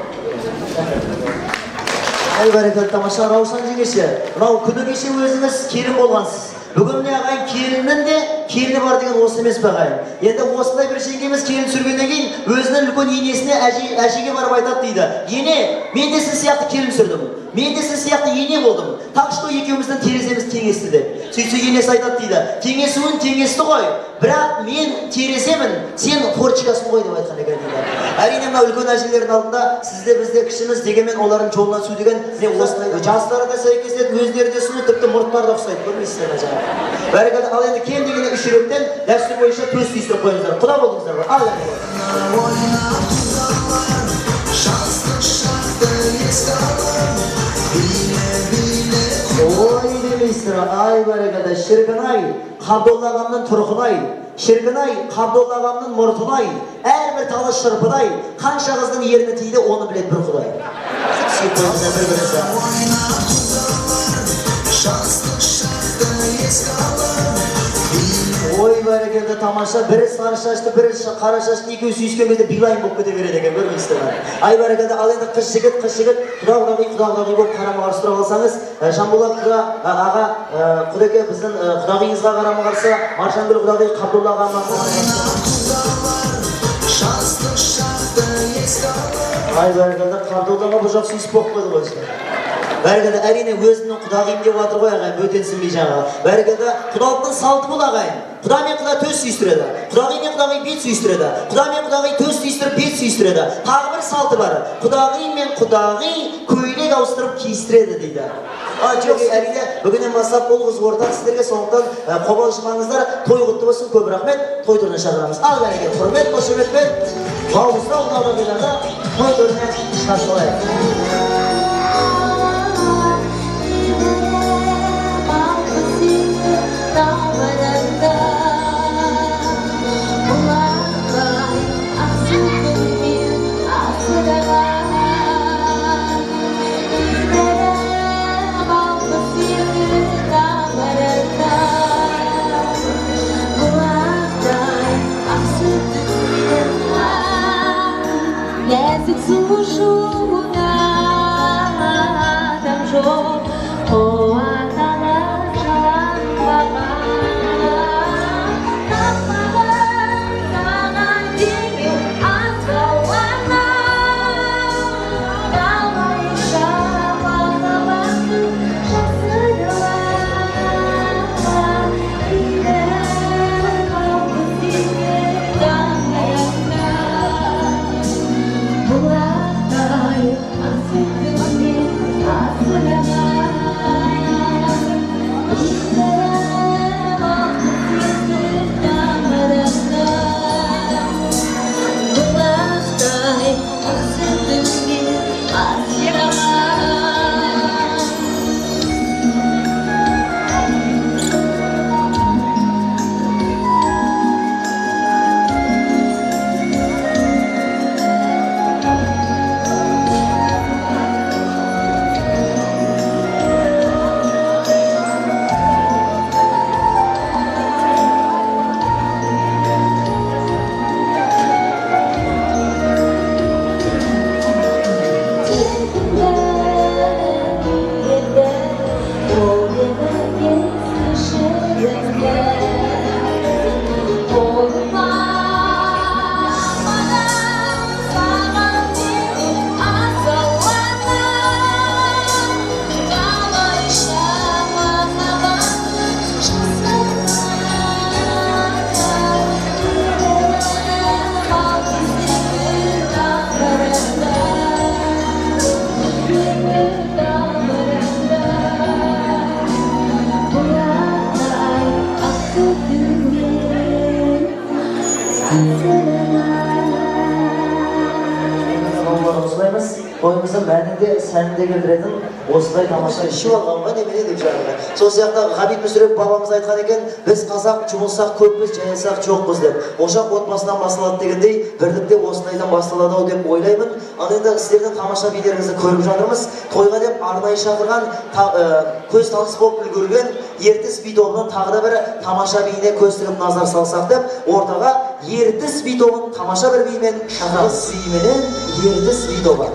Бәрекелді, тамаша. Раушан жеңеше, мынау күні кеше өзіңіз келін болғансыз. Бүгін міне ағайын келіннің де келіні бар деген осы емес пе ағайын? Енді осындай бір жеңгеміз келін сүргеннен кейін өзінің үлкен енесіне әжеге барып айтады дейді. Ене, мен де сіз сияқты келін сүрдім. Мен де сіз сияқты ене болдым. Так что екеуміздің тереземіз теңесті деп. Сөйтсе енесі айтады дейді. Теңесуін теңесті ғой. Бірақ мен тереземін, сен форчикасын ғой деп айтқан екен дейді. Әрине мына үлкен әжелердің алдында сізде бізде кішіміз дегенмен олардың жолынан су деген міне осындай жастары да сәйкеседі, өздері де сұлу, тіпті мұрттары да ұқсайды. Көрмейсіздер ме жаңағы? Бәрекелді. Ал енді кем дегенде 3 жүректен дәстүр бойынша төс түйістіріп қойыңыздар. Құда болыңыздар ғой. Ал ой демейсіздер, ай бәрекелді. Шіркін-ай, Қабдолла ағамның тұрқын-ай, шіркін-ай, Қабдолла ағамның мұртын-ай, әрбір талы шырпыдай, қанша қыздың ерні тиді, оны білет бір құдай. Сүйіп қойыңыздар бір-біріңізді. Ой бәрекелді, тамаша, бірі сары шашты, бірі қара шашты, екеуі сүйіскен кезде билайн болып кете береді екен, көрмейсіздер ме? Ай бәрекелді. Ал енді қыз жігіт, құда-құдағи болып қарама-қарсы тұра алсаңыз, Жанболат аға, Құдеке біздің құдағиыңызға қарама-қарсы, Маржангүл құдағи Қабдолла ағама. Ай бәрекелді, Қабдоллаға бұл жоқ сүйіс болып қойды ғой. Бәрекелді, әрине өзінің құдағиым деп жатыр ғой ағайын, бөтенсінбей жаңағы. Бәрекелді, құдалықтың салты бұл ағайын. Құда мен құда төс сүйістіреді, құдағи мен құдағи бет сүйістіреді, құда мен құдағи төс сүйістіріп бет сүйістіреді. Тағы бір салты бар, құдағи мен құдағи көйлек ауыстырып киістіреді дейді. Жоқ, әрине бүгіннен бастап ол қыз ортақ сіздерге, сондықтан қобалжымаңыздар, той құтты болсын, көп рахмет, той түріне шақырамыз. Ал бәрекелді, құрмет, қошеметпен бауызда ұлдағыларда той түріне шығарып салайық. Язык сушу там жо, о атала жан Тойымыздың мәнінде сәнінде келтіретін осындай тамаша ішіп алғанға немене деп жаңағы. Сол сияқты Ғабит Мүсірепов бабамыз айтқан екен, біз қазақ жұмылсақ көппіз, жайылсақ жоқпыз деп. Ошақ отбасынан басталады дегендей, бірлік де осындайдан басталады ау деп ойлаймын. Ал енді сіздердің тамаша билеріңізді көріп жатырмыз. Тойға деп арнайы шақырған, көз таныс болып үлгерген Ертіс би тобының тағы да бір тамаша биіне көз тігіп назар салсақ деп, ортаға Ертіс би тобын тамаша бір бимен, Шағыс биіменен Ертіс би тобы.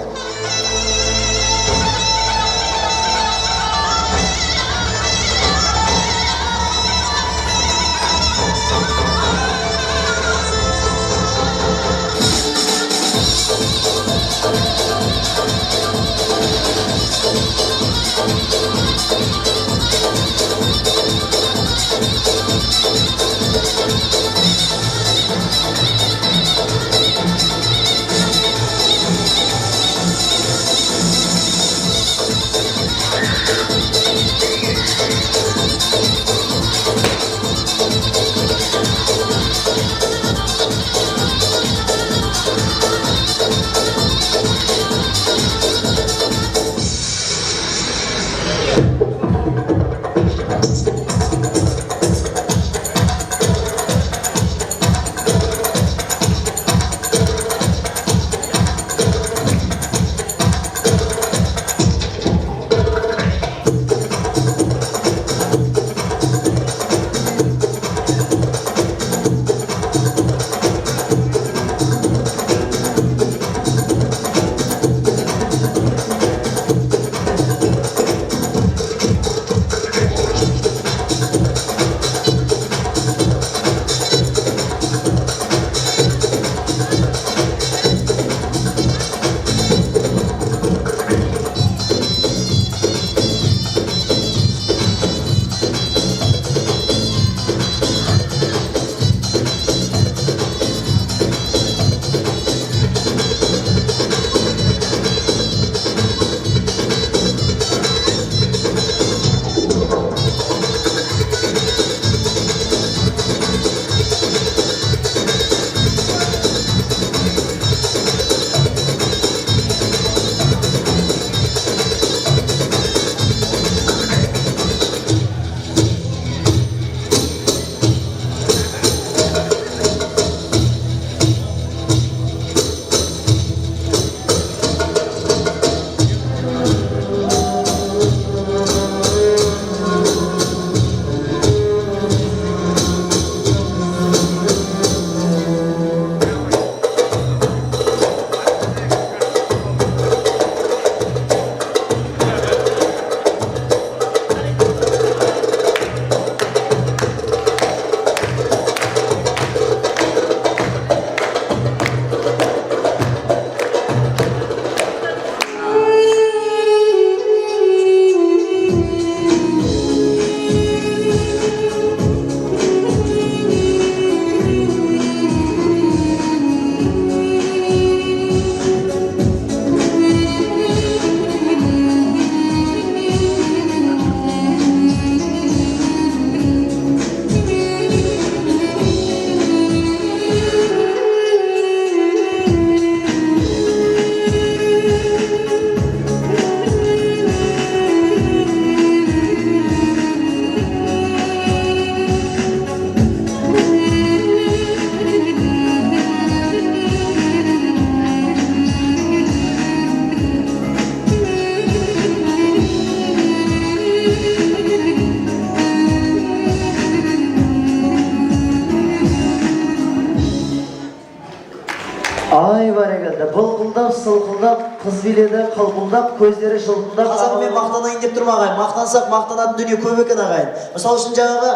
бәрекелді. Былқылдап, сылқылдап, қыз биледі, қылпылдап, көздері жылтылдап. Қазақ мен мақтанайын деп тұрма ағайын. Мақтансақ мақтанатын дүние көп екен ағайын. Мысалы үшін жаңағы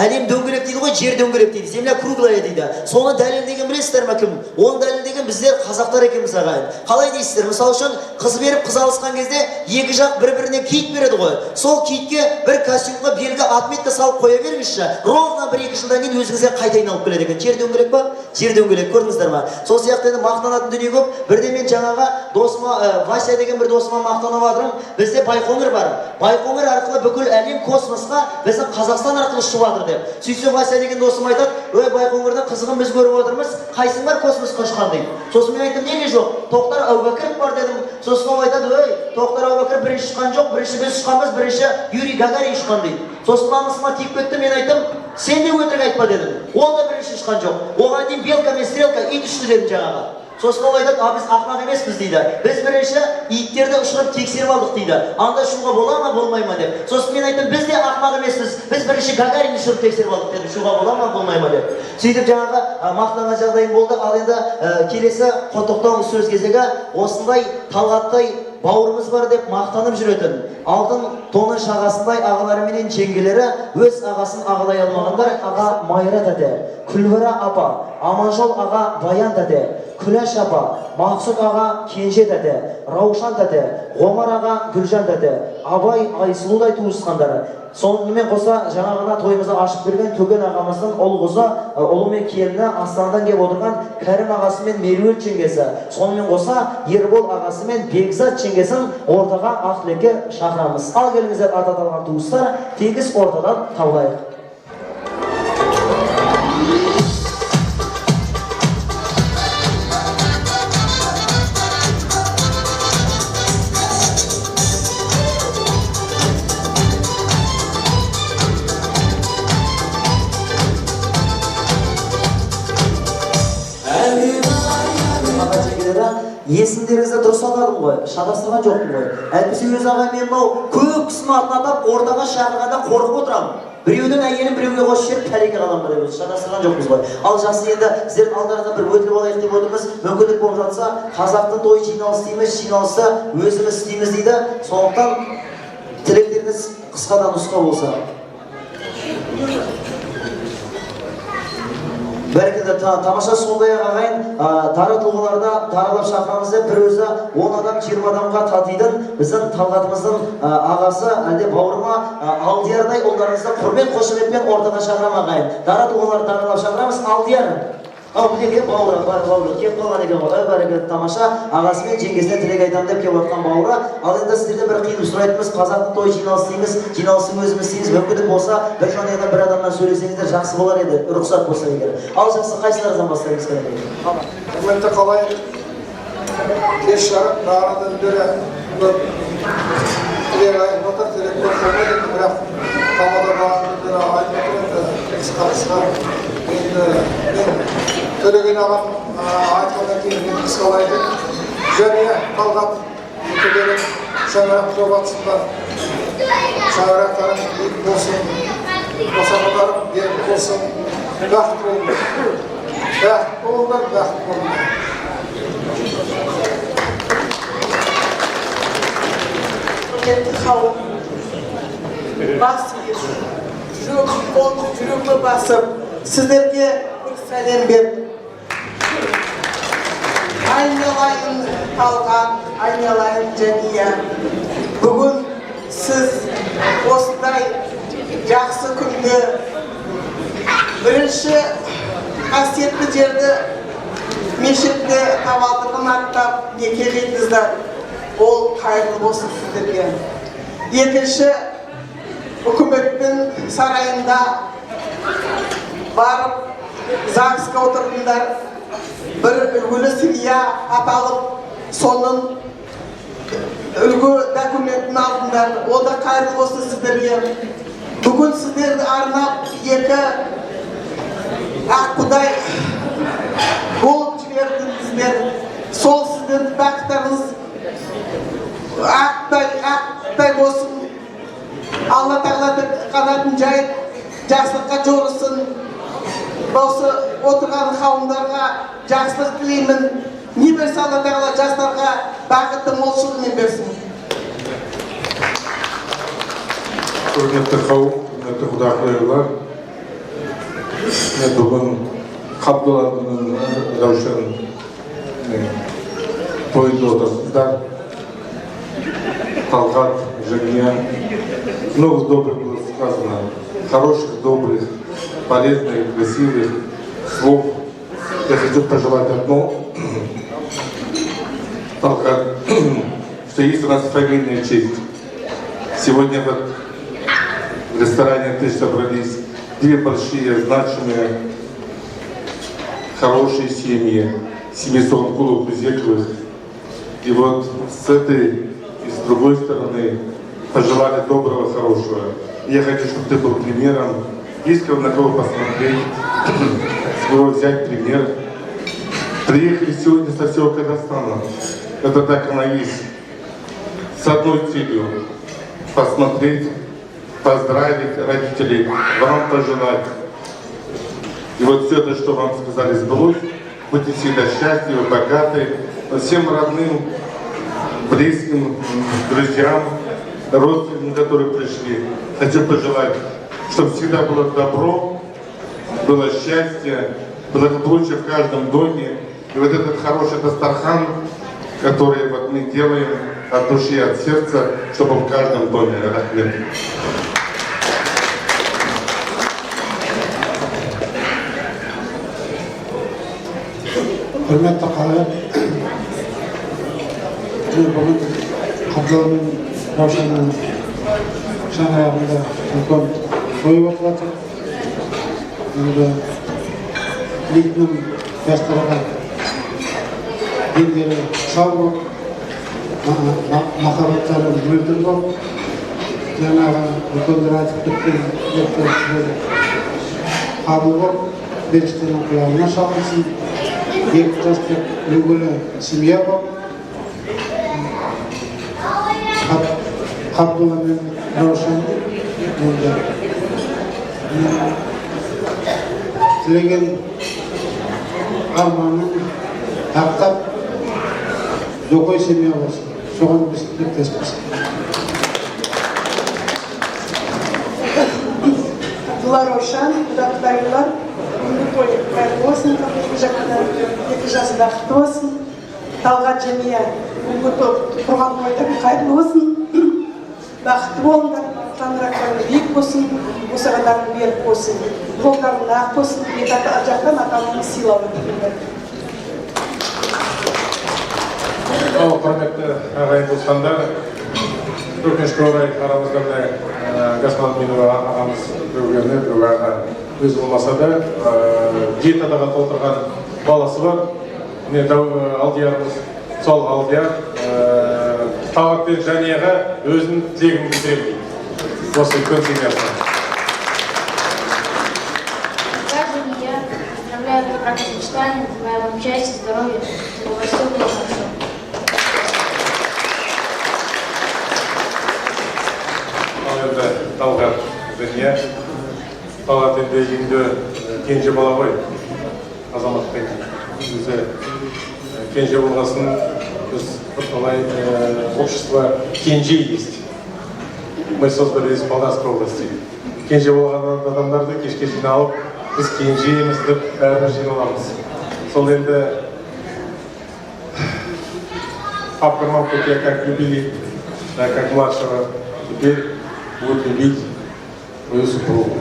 әлем дөңгелек дейді ғой, жер дөңгелек дейді, земля круглая дейді. Соны дәлелдеген білесіздер ме кім? Оны дәлелдеген біздер қазақтар екенбіз ағайын. Қалай дейсіздер? Мысалы үшін қыз беріп қыз алысқан кезде екі жақ бір-біріне киіт береді ғой. Сол киітке бір костюмға белгі отметка салып қоя беріңізші. Ровно 1-2 жылдан кейін өзіңізге қайта айналып келеді екен. Жер дөңгелек па? Жер дөңгелек, көрдіңіздер ме? Сол сияқты енді мақтанатын дүние көп. Бірде мен жаңаға досыма Вася деген бір досыма мақтанып жатырмын. Бізде Байқоңыр бар. Байқоңыр арқылы бүкіл әлем космосқа біздің Қазақстан арқылы ұшып жатыр деп. Сөйтсе Вася деген досым айтады, "Ой, Байқоңырда қызығын біз көріп отырмыз. Қайсың бар космосқа ұшқан?" дейді. Сосын мен айттым, "Неге жоқ? Тоқтар Әубәкіров бар" дедім. Сосын ол айтады, "Ой, Тоқтар Әубәкіров бірінші ұшқан жоқ, бірінші біз ұшқанбыз, бірінші Юрий Гагарин ұшқан" дейді. Сосын намысыма тиіп кетті, мен айттым, "Сен де өтірік айтпа" дедім. Ол да бірінші ұшқан жоқ. Оған дейін белка мен стрелка ит ұшты дедім жаңаға. Сосын ол айтады, "Біз ақымақ емеспіз" дейді. "Біз бірінші иттерді ұшырып тексеріп алдық" дейді. "Анда ұшуға бола ма, болмай ма" деп. Сосын мен айттым, "Біз де ақымақ емеспіз. Біз бірінші Гагарин ұшырып тексеріп алдық" дедім. "Ұшуға бола ма, болмай ма" деп. Сөйтіп жаңағы мақтанған жағдайым болды. Ал енді келесі құттықтау сөз кезегі осындай Талғаттай бауырымыз бар деп мақтанып жүретін алтын тоны шағасындай ағалары менен жеңгелері өз ағасын ағалай алмағандар аға Майра дәде, Күлбара апа, Аманжол аға Баян дәде, Күләш апа, Мақсұт аға Кенже дәде, Раушан дәде, Ғомар аға Гүлжан дәде, Абай Айсұлудай туысқандары. Сонымен қоса жаңа ғана тойымызды ашып берген Төген ағамыздың ұл қызы, ұлы мен келіні Астанадан келіп отырған Кәрім ағасы мен Меруерт жеңгесі. Сонымен қоса Ербол ағасы мен Бекзат жеңгесін ортаға ақ тілекке шақырамыз. Ал келіңіздер ат аталған туыстар, тегіс ортадан таулайық. Есімдеріңізді дұрыс атадым ғой, шатастырған жоқпын ғой. Әйтпесе өз ағай мен мынау көп кісіні атын атап ортаға шақырғанда қорқып отырамын. Біреудің әйелін біреуге қосып жіберіп пәлеге қаламын деп өзі шатастырған жоқпыз ғой. Ал жақсы, енді сіздердің алдарыңызда бір өтіліп алайық деп отырмыз. Мүмкіндік болып жатса, қазақтың той жиналысы дейміз, жиналысты өзіміз істейміз дейді. Сондықтан тілектеріңіз қысқадан нұсқа болса. Бәрекелді, тамаша. Сондай ағайын дара тұлғаларда даралап шақырамыз деп бір өзі 10 адам 20 адамға татитын біздің Талғатымыздың ағасы әлде бауырыма Алдиярдай ұлдарыңызды құрмет қошеметпен ортаға шақырам ағайын. Дара тұлғаларды даралап шақырамыз. Алдияр. Мінеке бауыры, бауыры кеп қалған екен ғой. Бәрекелді, тамаша. Ағасы мен жеңгесіне тілек айтамын деп кеп отқан бауыры. Ал енді сіздерден бір қиын сұрайтынымыз, қазақтың той жиналысы дейміз, жиналысын өзіміз істейміз. Мүмкіндік болса, бір жанұядан бір адамнан сөйлесеңіздер жақсы болар еді, рұқсат болса егер. Ал жақсы, қайсыларыңыздан бастаймыз кәне? Құрметті қалай кеш жарық бағанадан бері тілек айтып отыр, тілек көп болмайды, бірақ қалада бағанадан бері айтып отыр, қысқа енді мен Төлеген ағам айтқаннан кейін мен қысқалайды. Және Талғат Төлеген шаңырақ жобасында шаңырақтарым биік болсын, босануларым берік болсын, бақыт болыңдар. Бақыт болыңдар, бақыт болыңдар. Құрметті қауым, бас иіп, жүрегімді басып, сіздерге бір сәлем бердім. Айналайын Талғат, айналайын Жәния. Бүгін сіз осындай жақсы күнде бірінші қасиетті жерді мешітте табалдырығын аттап некеледіңіздер. Ол қайырлы болсын сіздерге. Екінші, үкіметтің сарайында барып ЗАГСқа отырдыңдар. Бір үлгілі семья аталып, соның үлгі документін алдыңдар. Ол да қайырлы болсын сіздерге. Бүгін сіздерді арнап екі аққудай болып жібердіңіздер. Сол сіздердің бақыттарыңыз ақтай болсын. Алла тағала қанатын жайып, жақсылыққа жорысын. Осы отырған қауымдарға жақсылық тілеймін. не берсе Алла Тағала жастарға бақытты молшылығымен берсін. Құрметті қауым, құрметті құдағайлар, бүгін Қабдолланың Раушан тойында отырсыздар. Талғат, Жания, много добрых было сказано, хороших, добрых, полезных, красивых слов. Я хочу пожелать одно, Талгат, что есть у нас фамильная честь. Сегодня в ресторане «Ты» собрались две большие, значимые, хорошие семьи Суланкулов, Кузековых. И вот с этой и с другой стороны пожелали доброго, хорошего. Я хочу, чтобы ты был примером. Есть на кого посмотреть, с кого взять пример. Приехали сегодня со всего Казахстана. Это так оно есть. С одной целью – посмотреть, поздравить родителей, вам пожелать. И вот все это, что вам сказали, сбылось. Будьте всегда счастливы, богаты. Всем родным, близким, друзьям, родственникам, которые пришли, хочу пожелать, чтобы всегда было добро, было счастье, благополучие в каждом доме. И вот этот хороший дастархан, который вот мы делаем от души, от сердца, чтобы в каждом доме рахмет. Құрметті қалайық, бүгін Қабдолланың Раушанның шаңырағында үлкен той өтіп жатыр. Енді ниетінің жастарға дендері сау болып, махаббаттары мөлдір болып, жаңағы үлкендер айтып кеткен ниеттерді қабыл болып, періштенің құлағына шалынсын. Екі жасты үлгілі семья болып, Қабдолла мен Раушан енді тілеген арманын ақтап, зөкой семья болсын. Соған біз тілектеспіз. Қабдолла Раушан, құдағайлар, қайырлы болсын, екі жасы бақытты болсын. Талғат Жания, тұрған тойда қайырлы болсын. Бақытты болыңдар, шаңырақтарың биік болсын, босағандарың берік болсын, жолдарың ақ болсын, екі жақтан аталығын сыйлау өтіңдер. Құрметті ағайын туысқандар, өкінішке орай арамызда Гасман Минова ағамыз біреулеріне, біреулерге өзі болмаса да 7 адаға толтырған баласы бар. Алдиярымыз сол Алдияр Талғат пен Жанияға өзінің тілегін білдіремін дейді. Осы үлкен семьясына. Жания, поздравляю тебя бракосочетание, желаю вам счастья, здоровья, чтобы у вас все было хорошо. Енді Талғат Жания, Талғат енді үйінде кенже бала ғой, азаматпен. Өзі кенже болғасын, біз бірталай общество кенже есть. Мы создали из Павлодарской области. Кенже болған адамдарды кешке жиналып, біз кенже еміз деп бәріміз жиналамыз. Сол енді Абдурман Кутия как любили, как младшего, теперь будет любить мою супругу.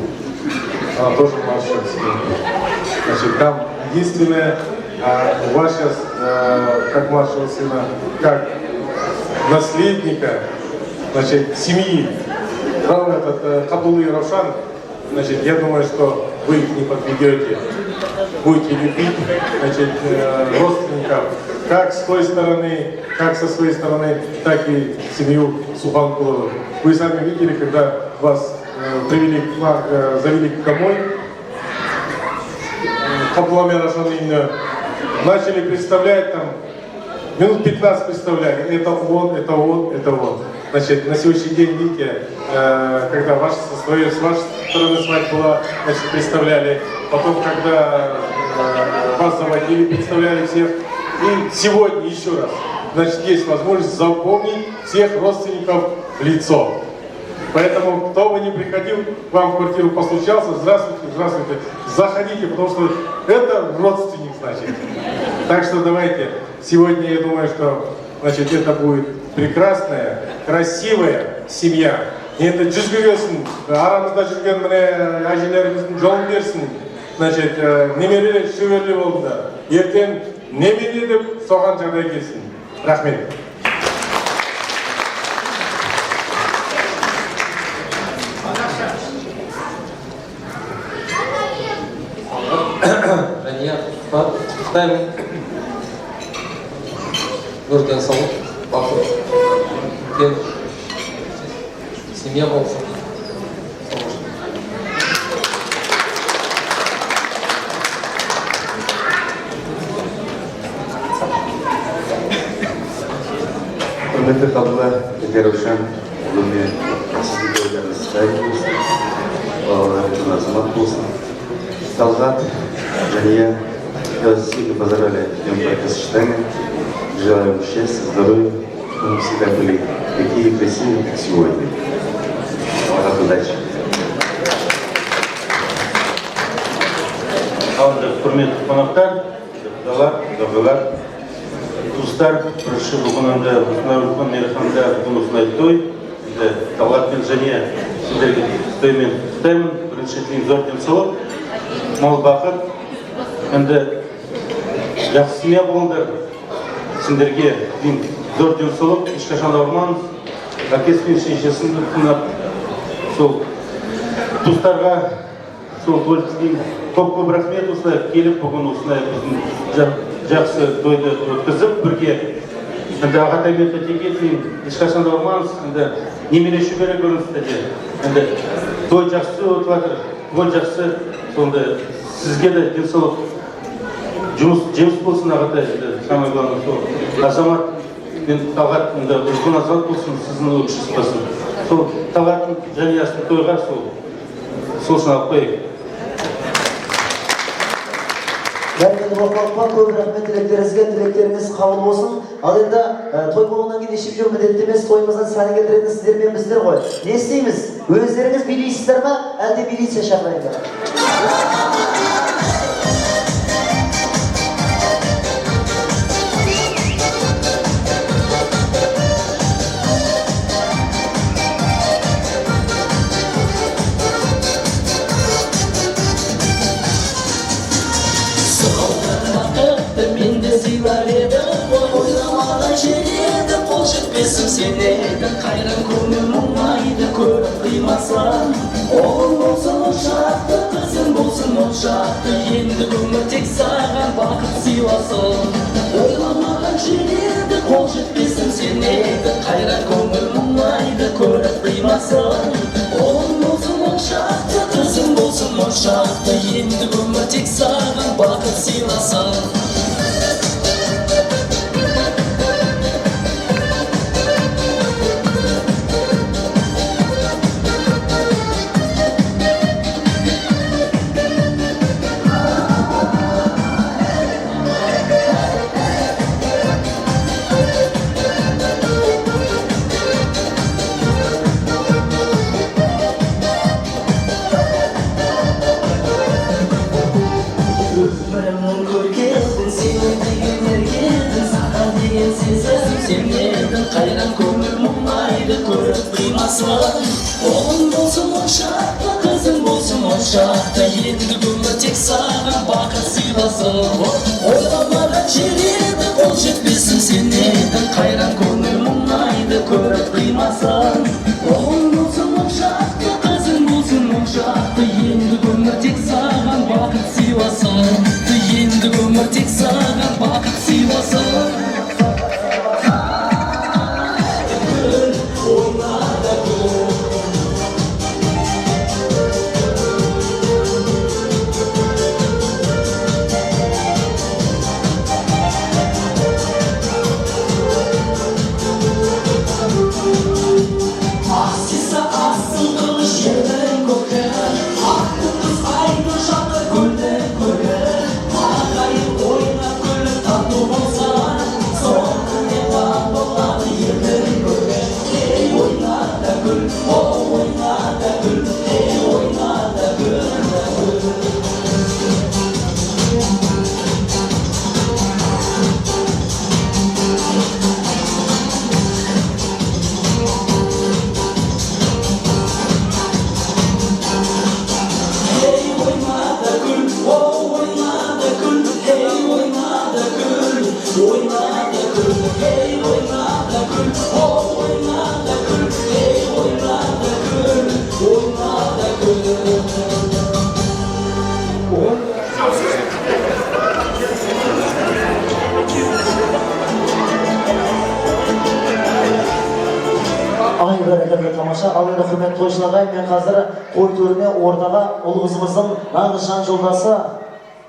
Она тоже младшая семья. Значит, там единственное, у вас сейчас, как младшего сына, как наследника, значит, семьи, Кабдуллы и Раушан, значит, я думаю, что вы их не подведете. Будете любить, значит, родственников, как с той стороны, как со своей стороны, так и семью Суланкуловых. Вы сами видели, когда вас завели домой, Кабдулла мен Раушанның начали представлять там, минут 15 представляли, это он, это он, это он. Значит, на сегодняшний день, видите, когда с вашей стороны свадьба была, значит, представляли, потом, когда вас заводили, представляли всех, И сегодня еще раз, значит, есть возможность запомнить всех родственников в лицо. Поэтому, кто бы ни приходил к вам в квартиру, постучался, здравствуйте, здравствуйте, заходите, потому что это родственник, значит. Так что давайте, сегодня я думаю, что, значит, это будет прекрасная, красивая семья. Енді жүзге келсін, арамызда жүрген міне әжелеріміздің жолын берсін. Значит, немерелер шөберлі болыңдар. Ертең немере деп соған жағдай келсін. Рахмет. Жәния, құттықтаймын. Зор денсаулық, бақыт, үлкен семья болсын. Құрметті қабылдар, Раушан, бұлымен сіздің ойларыңыз сәйкес болсын, балаларыңыздың азамат болсын. Талғат, Жәния, я вас сильно поздравляю с днем бракосочетания. Желаю вам счастья, здоровья, чтобы вы всегда были такие красивые, как сегодня. Удачи. Құрметті қонақтар, дағалар, туыстар, прошу бұғынанда, ұсынарылған мерханда бүгін осындай той. Талғат пен Жәния сіздерге тоймен құттықтаймын. Біріншіден зор денсаулық, мол бақыт. Енді жақсы семья болыңдар. Сендерге зор денсаулық, ешқашан ауырмаңыз. Әкесі мен шешесін тыңдап, сол туыстарға сол тойдың көп рахмет, осылай келіп бүгін осылай біздің жақсы тойды өткізіп бірге. Енді ағатай мен тәтеге дейін ешқашан ауырмаңыз. Енді немере шөбере көріңіздер. Енді той жақсы өтіп жатыр, той жақсы. Сонда сізге де денсаулық, жеміс болсын ағатай. Самое главное сол азамат мен Талғат үлкен азамат болсын, сіздің өкшісіз болсын. Сол Талғаттың Жәниясының тойға сол үшін алып қойып. Бәркелді болмақпа көп рахмет тілектеріңізге, тілектеріңіз қабыл болсын. Ал енді той болғаннан кейін ешіп жүр міндетті емес, тойымыздан сәні келтіретін сіздер мен біздер ғой. Не істейміз? Өздеріңіз билейсіздер ма, әлде милиция шақырайындар? Sen eydin kayran көңіл мұңайды көріп қимасан. Оғыл болсын ұшақты, қызың болсын ұшақты, енді көңіл тек саған бақыт сыйласын. Ойламаған жереді қол жетпесім, сен едің қайран көңіл мұңайды көріп қимасан. Оғыл болсын ұшақты, қызың болсын ұшақты, енді көңіл тек саған бақыт сыйласын. Қайран көңіл мұңайды көріп қимасан. Оғың болсын ұшақты, қызың болсын ұшақты, енді көңіл тек саған бақыт сыйласын. Ойламаған жер еді қол жетпесім, сен едің қайран көңіл мұңайды көріп қимасан. Оғың болсын ұшақты, қызың болсын ұшақты, енді көңіл тек саған бақыт сыйласын. Енді көңіл тек саған бақыт сыйласын. тамаша. Ал енді құрметті тойшылар ағайын, мен қазір той төріне ортаға ұл қызымыздың нағыз жан жолдасы,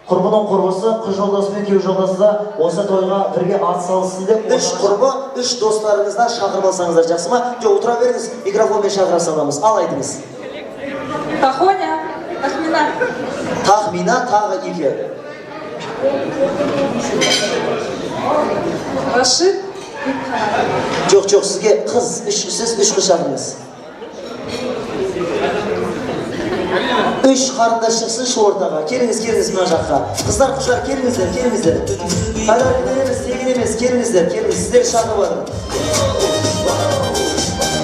құрбының құрбысы, қыз жолдасы мен күйеу жолдасы да осы тойға бірге атсалыссын деп, үш құрбы, үш достарыңыздан шақырып алсаңыздар жақсы ма? Жоқ, отыра беріңіз, микрофонмен шақыра саламыз. Ал айтыңыз. Тахоня, Тахмина. Тахмина, тағы екі. Рашид. Жоқ, сізге қыз, сіз үш қыз шақырыңыз. Үш қарындас шықсын шу ортаға. Келіңіз мына жаққа. Қыздар, келіңіздер. Қайдар емес, тегін емес, келіңіздер. Сіздер шағып адыр.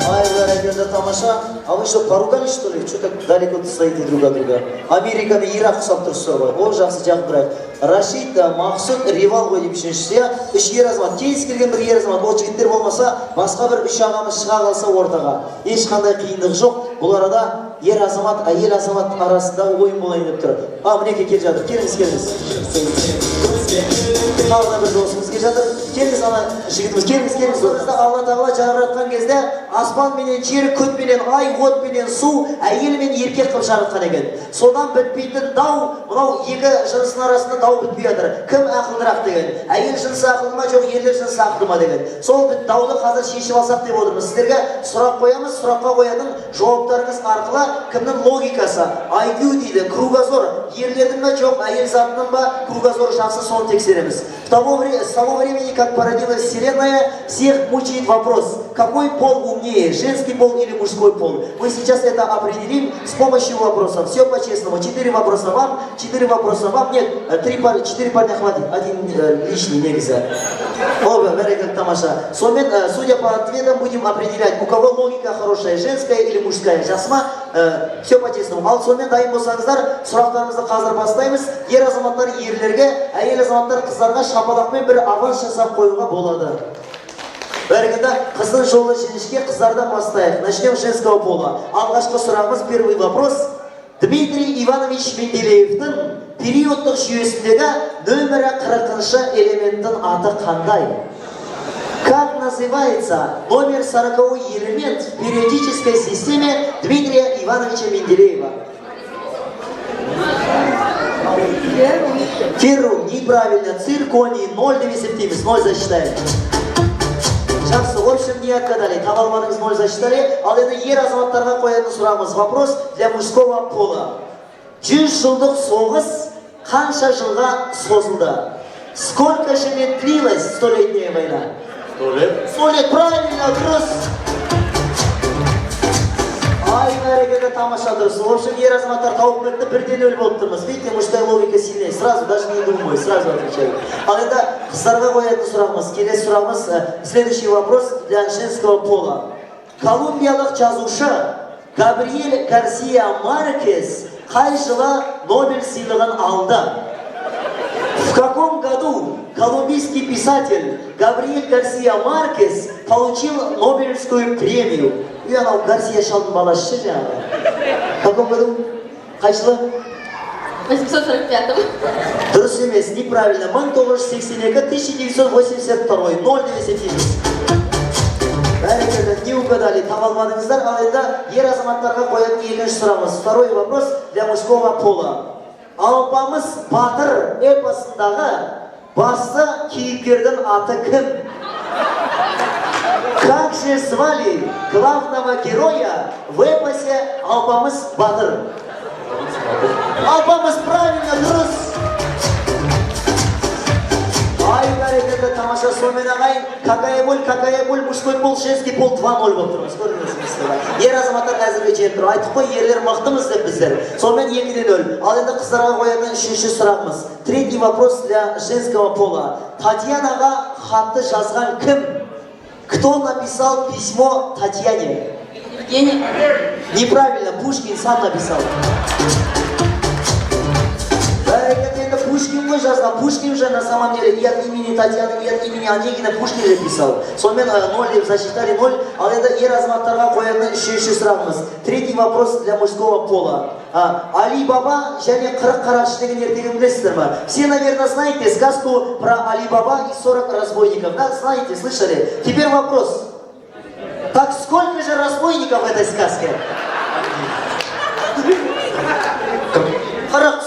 Ай, бәрекелді, тамаша. А вы что, поругали, что ли? Что так далеко стоите друг от друга? Америка мен Ирак ұқсап тұрсыздар ғой. Ол жақсы жақындырақ. Рашид, Мақсұт, Ривал ғой деп үшіншісі. Үш ер азамат, кез келген бір ер азамат. Ол жігіттер болмаса, басқа бір үш ағамыз шыға қалса ортаға. Ешқандай қиындық жоқ. Бұл арада ер азамат, әйел азамат арасындағы ойын болайын деп тұр. Мінеке кел жатыр. Келіңіз. Тағы да бір досымыз кел жатыр. Келіңіз, ана жігітіміз. Келіңіз. Бізді Алла тағала жаратқан кезде аспан менен жер, күн менен ай, от менен су, әйел мен еркек қылып жаратқан екен. Содан бітпейтін дау, мынау екі жыныстың арасында дау бітпей жатыр. Кім ақылдырақ деген? Әйел жынысы ақылды ма, жоқ ерлер жынысы ақылды ма деген. Сол дауды қазір шешіп алсақ деп отырмыз. Сіздерге сұрақ қоямыз, сұраққа қоятын жауаптарыңыз арқылы кімнің логикасы, IQ дейді, кругозор, ерлердің ба, жоқ әйел затының ба, кругозор жақсы, соны тексереміз. С того времени, как породилась Вселенная, всех мучает вопрос, какой пол умнее, женский пол или мужской пол. Мы сейчас это определим с помощью вопросов. Все по-честному. 4 вопроса вам, 4 вопроса вам. Нет, 4 парня хватит, один лишний нельзя. Оба, бәрекелді тамаша. Судя по ответам, будем определять, у кого логика хорошая, женская или мужская. Жасма, все по-честному. Ал сонымен дайын болсаңыздар, сұрақтарымызды қазір бастаймыз. Ер азаматтар ерлерге, әйел азаматтар қыздарға шапалақпен бір аванс жасап қоюға болады. Бәрекелді, қыздың жолы жіңішке, қыздардан бастайық. Начнем с женского пола. Алғашқы сұрағымыз, первый вопрос. Дмитрий Иванович Менделеевтің периодтық жүйесіндегі нөмірі 40-шы элементтің аты қандай? Как называется номер 40-й элемент в периодической системе Дмитрия Ивановича Менделеева? Феррум, неправильно. Цирконий, 0 деп есептейміз, 0 засчитаем. Жақсы, в общем, не отгадали. Табалмадыңыз 0 засчитали. Ал енді ер азаматтарға қоятын сұрағымыз. Вопрос для мужского пола. 100 жылдық соғыс қанша жылға созылды? Сколько же лет длилась столетняя война? 100 лет. 100 лет, правильно, дұрыс. Ай, бәрекелді, тамаша, дұрыс. В общем, ер азаматтар тауып бітті, бірден өл болып тұрмыз. Видите, мужская логика сильнее. Сразу, даже не думаю, сразу отвечаю. Ал енді қыздарға қоятын сұрағымыз. Келесі сұрағымыз, следующий вопрос для женского пола. Колумбиялық жазушы Габриэль Гарсия Маркес қай жылы Нобель сыйлығын алды? В каком году колумбийский писатель Габриэль Гарсия Маркес получил Нобелевскую премию? И она у Гарсия шалдың баласы жаңағы. В каком году? Қай жылы? 845. Дұрыс емес, неправильно. 1982-1982. 0 деп есептейміз. Бәрекелді, не угадали, табалмадыңыздар. Ал енді ер азаматтарға қоятын екінші сұрағымыз. Второй вопрос для мужского пола. Алпамыс батыр эпосындағы басты кейіпкердің аты кім? Как же звали главного героя в эпосе Алпамыс батыр? Алпамыс, правильно, дұрыс. Ай, бәрекелді, тамаша, сонымен ағайын, какая боль, мужской пол, женский пол 2-0 болып тұрмыз. Ер азаматтар әзірге жеп тұр. Айтып қой, ерлер мықтымыз деп біздер. Сонымен 2-0. Ал енді қыздарға қоятын үшінші сұрағымыз. Третий вопрос для женского пола. Татьянаға хатты жазған кім? Кто написал письмо Татьяне? Евгений. Неправильно, Пушкин сам написал. Бәрекелді, Пушкин ғой жазған. Пушкин же на самом деле и от имени Татьяны, и от имени Онегина Пушкин же писал. Сонымен 0 деп засчитали 0. Ал енді ер азаматтарға қоятын үшінші сұрағымыз. Третий вопрос для мужского пола. Али Баба және 40 қарақшы деген ертегіні білесіздер ма? Все, наверное, знаете сказку про Али Баба и 40 разбойников. Да, знаете, слышали? Теперь вопрос. Так сколько же разбойников в этой сказке?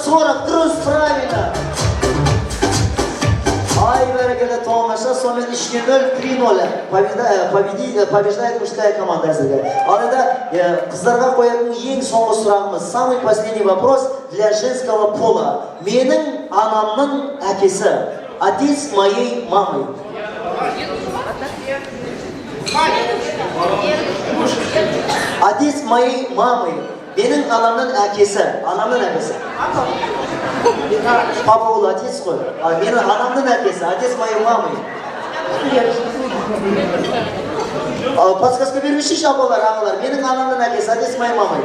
40, дұрыс, правильно. Ай, бәрекелді тамаша, сонымен 3-0, 3-0. Побеждает мужская команда әзірге. Ал енді қыздарға қоятын ең соңғы сұрағымыз, самый последний вопрос для женского пола. Менің анамның әкесі, отец моей мамы. Отец моей мамы. Менің анамның әкесі, Папа ол отец қой. Менің анамның әкесі, отец моей мамы. Подсказка бермеші апалар, ағалар. Менің анамның әкесі, отец моей мамы.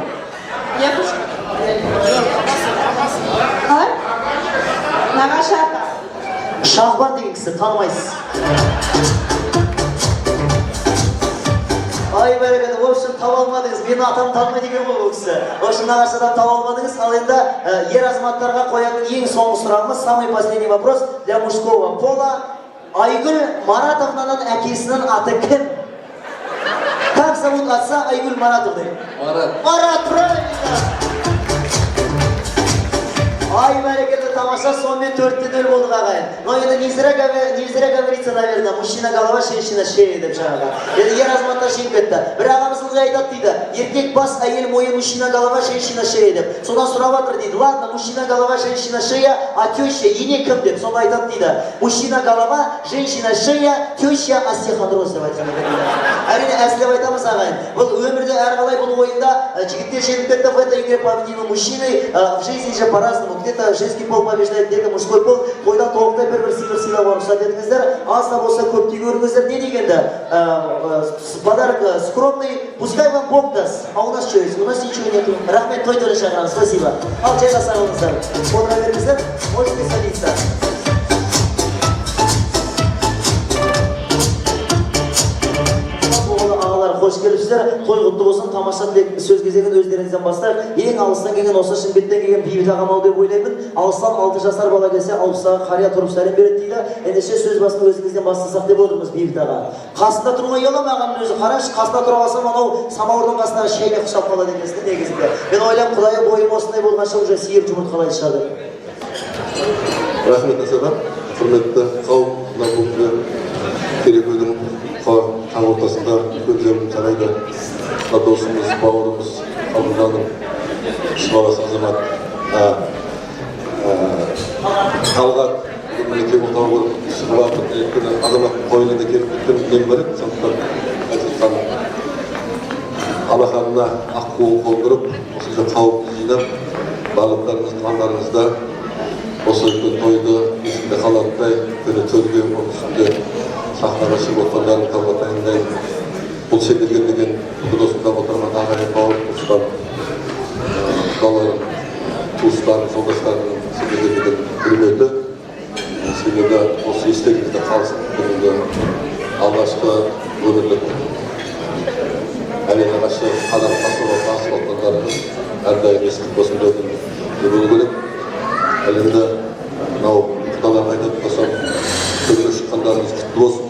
Нағашы ата. Шахбан деген кісі, танымайсыз. Ай бәрекелді, в общем, таба алмадыңыз. Мені атам танымайды екен ғой бұл кісі. В общем, нағашы адам таба алмадыңыз. Ал енді ер азаматтарға қоятын ең соңғы сұрағымыз, самый последний вопрос для мужского пола. Айгүл Маратовнаның әкесінің аты кім? Как зовут отца Айгүл Маратовны? Марат, правильно! Ай, бәрекелді, тамаша, сонымен 4-0 болдық ағайын. Но енді нельзя говориться, наверное, мужчина голова, женщина шея деп жаңаға. Енді ер азаматтар жеңіп кетті. Бір ағамыз ылғи айтады дейді, еркек бас, әйел мойы, мужчина голова, женщина шея деп. Содан сұрап жатыр дейді, ладно, мужчина голова, женщина шея, а теща, ене кім деп. Сонда айтады дейді, мужчина голова, женщина шея, теща остеохондроз деп айтқан дейді. Әрине әсілеп айтамыз ағайын. Бұл өмірде әрқалай бұл ойында жігіттер жеңіп кетті, в этой игре победили мужчины, в жизни же по-разному. Где-то женский пол побеждает, где-то мужской пол. Қойдан толықтай бір сыйлық сыйлауға рұқсат етіңіздер. Аз да болса көптей көріңіздер. Не дегенді? Подарок скромный. Пускай вам Бог даст. А у нас что есть? У нас ничего нету. Рахмет, той тоже шағырам. Спасибо. Ал жайға сағылыңыздар. Отыра беріңіздер. Можете садиться. Қош келіпсіздер, той құтты болсын, тамаша сөз кезегін өздеріңізден бастап, ең алыстан келген, осы шымкенттен келген бейбіт ағам-ау деп ойлаймын. Алыстан 6 жасар бала келсе, 60-ға қария тұрып сәлем береді дейді. Ендеше сөз басын өзіңізден бастасақ деп отырмыз бейбіт аға. Қасында тұруға ұялам ағамның өзі, қарашы, қасында тұра алсам, анау самауырдың қасындағы шаймен құшап қалады екенсің негізінде. Мен ойлам, құдайы бойым осындай болғанша уже сиыр жұмыртқалай шығады. Рахмет Асаға, құрметті қауым, бүгінгі керекудің таң ортасында үлкен жарайды досымыз, бауырымыз, қабылданым, сыбайлас азамат Талғат мемлекет орталығы сыбайлас азаматтың қойылында келіп кеткен мен бар еді, сондықтан айтқан алақанына ақ қолын қондырып, осынша қауіпті жинап, барлықтарыңыз, туғандарыңызда осы үлкен тойды есінде қалатындай төрге оның үстінде сахнаға шығып отырғандарын талғат дайындайын. Бұл сендерге деген бүкіл осында отырған ағайын бауыр, туысқан құдаларым, туыстарым, жолдастарым сендерге деген құрметі. Себебі осы естелігіңізде қалсын. Бүгінгі алғашқы өмірлік әлем ағашы қадам асып отқандарыңыз әрдайым естілік болсын деп болу керек. Әлемді мынау құдалар айтатын болсам, көшеге шыққандарыңыз құтты болсын.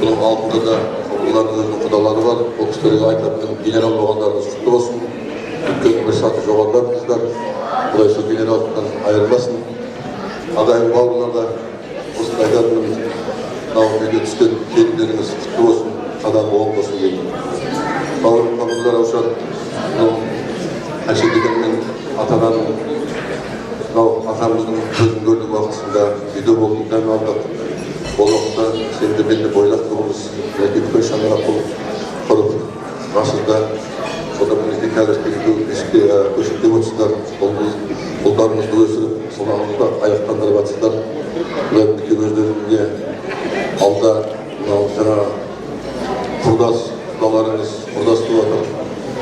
Бұның алдында да олардың өзінің құдалары бар. Ол кісілерге айтатын генерал болғандарыңыз құтты болсын. Үлкен бір саты жоғарыдадыңыздар. Құдай сол генералдықтан айырмасын. Ағайын бауырларда осыны айтатынымыз, мынау үйге түскен келіндеріңіз құтты болсын, қадамы оң болсын деймін. Бауырым қабылдар Аушан, әшекеден ата-ананың атамыздың көзін көрдік уақытысында үйде болдың дәм алдық. Ол уақытта сен де мен де бойлақ тұғымыз, үлкен шаңырақ болып құрып, ғасырда содан мінеке қазір көшікте өтсіздер, ұлдарымызды өсіріп, сонағында аяқтандырып атсыздар. Бұларымдеке өздеріне алда жаңа құрдас құдаларыңыз, құрдас туатыр,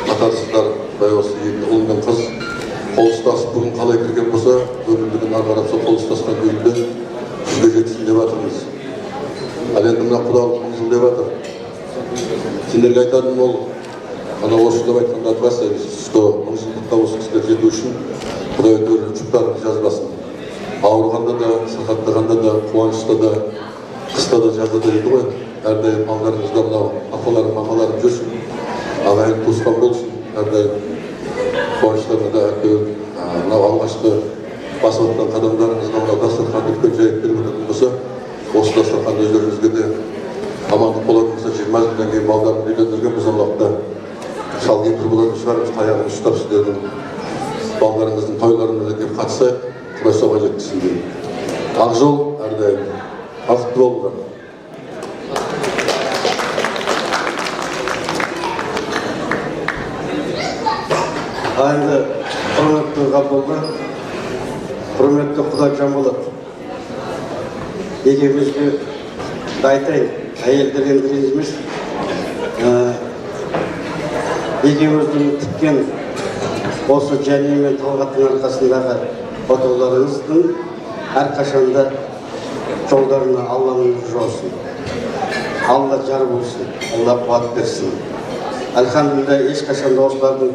қатарсыздар, бай осы екі ұл мен қыз қол ұстасып бүгін қалай кірген болса, өмірлігін ары-қарап сол қол ұстасқан күйінде жүзге жетсін деп жатырмыз. Ал енді мына құдалық 10 жыл деп жатыр. Сендерге айтатыным ол, ана осы деп айтқанда айтпасыз, 10 жылдықта осы кісілер жету үшін Құдай өздерінің жұптарыңыз жазбасын. Ауырғанда да, сырқаттағанда да, қуанышта да, қыста да, жазда да еді ғой. Әрдайым алдарыңызда мынау апаларым, мамаларым жүрсін. қуаныштарына да әкеліп, мынау алғашқы басып отқан қадамдарыңызға мынау дастарханды үлкен жайып беріп отыратын болса, осы дастарханды өздеріңізге де амандық болатын болса, 20 жылдан кейін малдарын үйлендірген біз уақытта шал кемпір болатын шығармыз, таяғын ұстап сіздердің балаларыңыздың тойларына келіп қатысайық, Құдай соған жеткізсін деймін. Ақ жол әрдайым бақытты болыңдар. Енді құрметті Ғабдолла, құрметті Құдайжан болады. Екеумізге айтайын, әйелдер енді ренжімес. Екеуміздің тіккен осы және мен Талғаттың арқасындағы фотоларыңыздың әрқашанда жолдарына Алланың нұры жаусын. Алла жар болсын, Алла қуат берсін. Әлхамдülillah, ешқашанда осылардың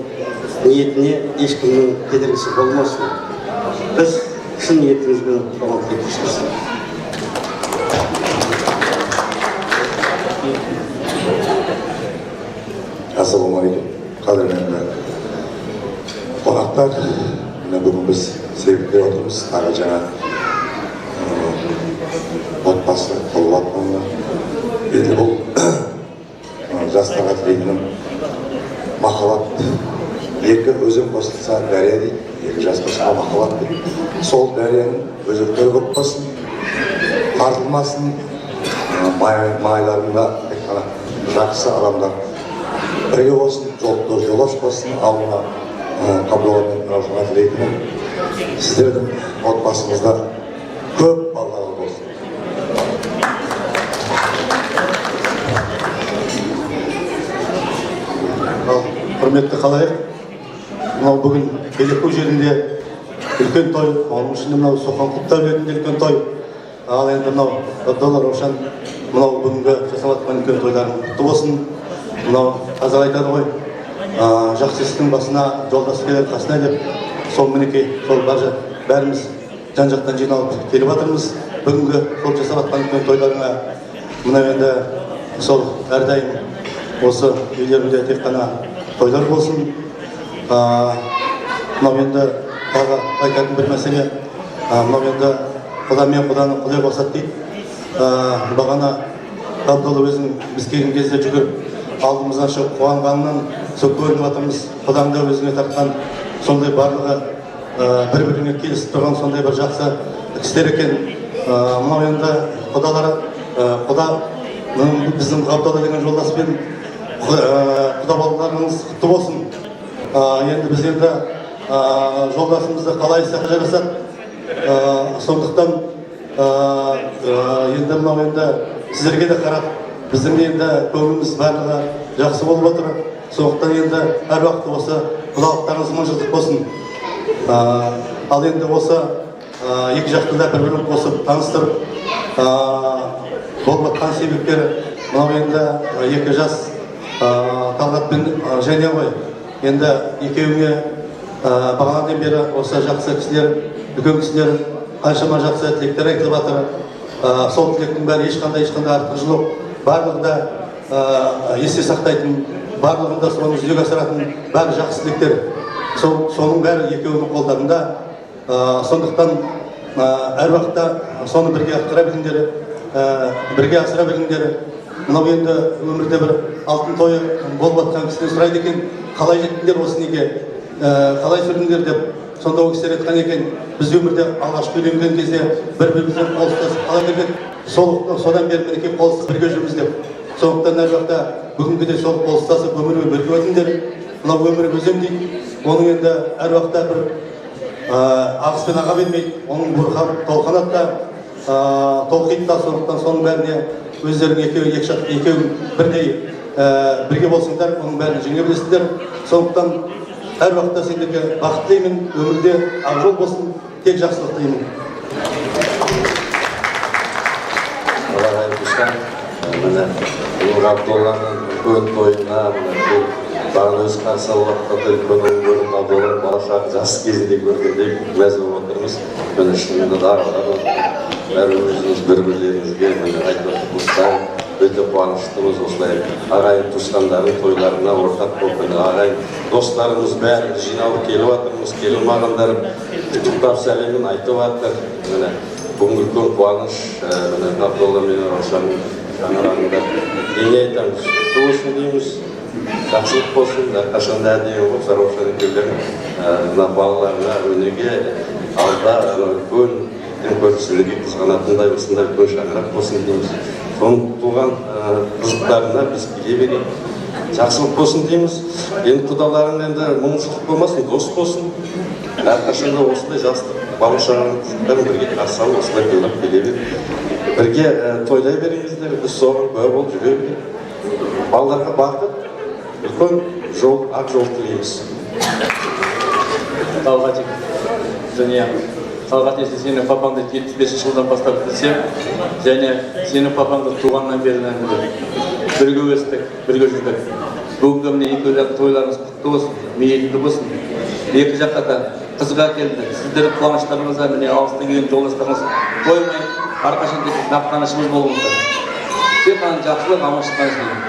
ниетіне ешкімнің кедергісі болмасын. Біз шын ниетімізбен соған тілектеспіз. Ассалаумағалейкум, қадірменді қонақтар. Бүгін біз серіктеп отырмыз тағы жаңа отбасы болып жатқанына. Енді бұл жастарға тілейтінім махаббат. Екі өзен қосылса дария дейді, екі жас қосылса махаббат дейді. Сол дарияның өзектері көп болсын, тартылмасын, майларында жақсы адамдар бірге болсын, жолдас болсын. Алдына Қабдолла мен Раушанға тілейтінім сіздердің отбасыңызда көп балалар болсын. Құрметті қалайық, мынау бүгін Белекөл жерінде үлкен той, оның ішінде мынау Соқан құттар ретінде үлкен той. Ал енді мынау Қабдолла, Раушан, мынау бүгінгі жасалатқан үлкен тойларың құтты болсын. Мынау қазір айтады ғой, жақсы істің басына жолдас келер қасына деп, сол мінекей, сол бәріміз жан-жақтан жиналып келіп жатырмыз. Бүгінгі сол жасалатқан үлкен тойларыңа мынау енді сол әрдайым осы үйлерінде тек қана тойлар болсын. Мынау енді тағы айтатын бір мәселе, мынау енді Құда мен Құданы Құдай қосады дейді. Бағана Қабдолла өзің біз келген кезде жүгіріп алдымыздан шығып қуанғанынан сол көрініп жатырмыз. Құдаң да өзіңе тартқан сондай барлығы бір-біріне келісіп тұрған сондай бір жақсы кісілер екен. Мынау енді Құда біздің Қабдолла деген жолдаспен құда балаларыңыз құтты болсын. Енді біз енді жолдасымызды қалайсақ жарасады. Сондықтан енді мынау енді сіздерге де қарап, біздің енді көңіліміз барлығы жақсы болып отыр. Сондықтан енді әр уақытта осы құдалықтарыңыз мың-жылдық болсын. Ал енді осы екі жақты да бір-бірін қосып таныстырып болып жатқан себептері мынау енді екі жас Талғат пен Жәния ғой. Енді екеуіңе бағанадан бері осы жақсы кісілер, үлкен кісілер қаншама жақсы тілектер айтылып жатыр. Сол тілектің бәрі ешқандай артық жоқ. Барлығы да есте сақтайтын, барлығында соны жүзеге асыратын бәрі жақсы тілектер. Соның бәрі екеуінің қолдарында. Сондықтан әр уақытта соны бірге атқара біліңдер, бірге асыра біліңдер. Мынау енді өмірде бір алтын тойы болып жатқан кісіден сұрайды екен, қалай жеттіңдер осы неге, қалай сүрдіңдер деп. Сонда ол кісілер айтқан екен, біз өмірде алғашқы үйленген кезде бір-бірімізден қол ұстасып қала бердік, содан бері мінекей қол ұстасып бірге жүрміз деп. Сондықтан әр уақытта бүгінгі сол қол ұстасып өмірге бірге өтіңдер. Мынау өмір өзен дейді, оның енді әр уақытта бір ағыспен аға бермейді, оның бұрқап толқынады да, толқиды да. Сондықтан соның бәріне өздерің екеуің бірдей бірге болсыңдар, оның бәрін жеңе білесіңдер. Сондықтан әр уақытта сендерге бақыт тілеймін, өмірде ақ жол болсын, тек жақсылық тілеймін. Міне Ғабдолланың үлкен тойына бағана өз қарсы алып жатқанда үлкен ұлы көріп Ғабдолланы бала шақ жас кезінде көргендей мәз болып отырмыз. Міне шынында да бәрі өзіңіз бір-бірлеріңізге айтып отырмыз. өте қуаныштымыз. Осылай ағайын туысқандардың тойларына ортақ болып, ағайын достарымыз бәрі жиналып келіп жатырмыз. Келмағандар құттықтап сәлемін айтып жатыр. Бүгінгі үлкен қуаныш, Абдолла мен Раушанның шаңырағында ене айтамыз, құтты болсын дейміз, жақсылық болсын, қашанда әдемі болып, Раушан екеулерің балаларына өнеге алда үлкен көршілерге қызғанатындай осындай үлкен шаңырақ болсын дейміз. Соның туған қызықтарына біз келе берейік. Жақсылық болсын дейміз. Енді құдаларың енді мұңшылық болмасын, дос болсын. Әрқашанда осындай жастық бауыршағыңызбен бірге қарсы алып, осылай тойлап келе берейік. Бірге тойлай беріңіздер, біз соған куә болып жүре берейік. Балаларға бақыт, үлкен жол, ақ жол тілейміз. Талғат және Талғат, если сенің папаңды 75 жылдан бастап білсем, және сенің папаңды туғаннан берінен бірге өстік, бірге жүрдік. Бүгінгі міне екеулердің тойларыңыз құтты болсын, мейірімді болсын. Екі жаққа да қызға келді. Сіздердің қуаныштарыңызға міне алыстан келген жолдастарыңыз қоймай, әрқашан мақтанышымыз болыңыздар. Тек қана жақсылық, аманшылық тілеймін.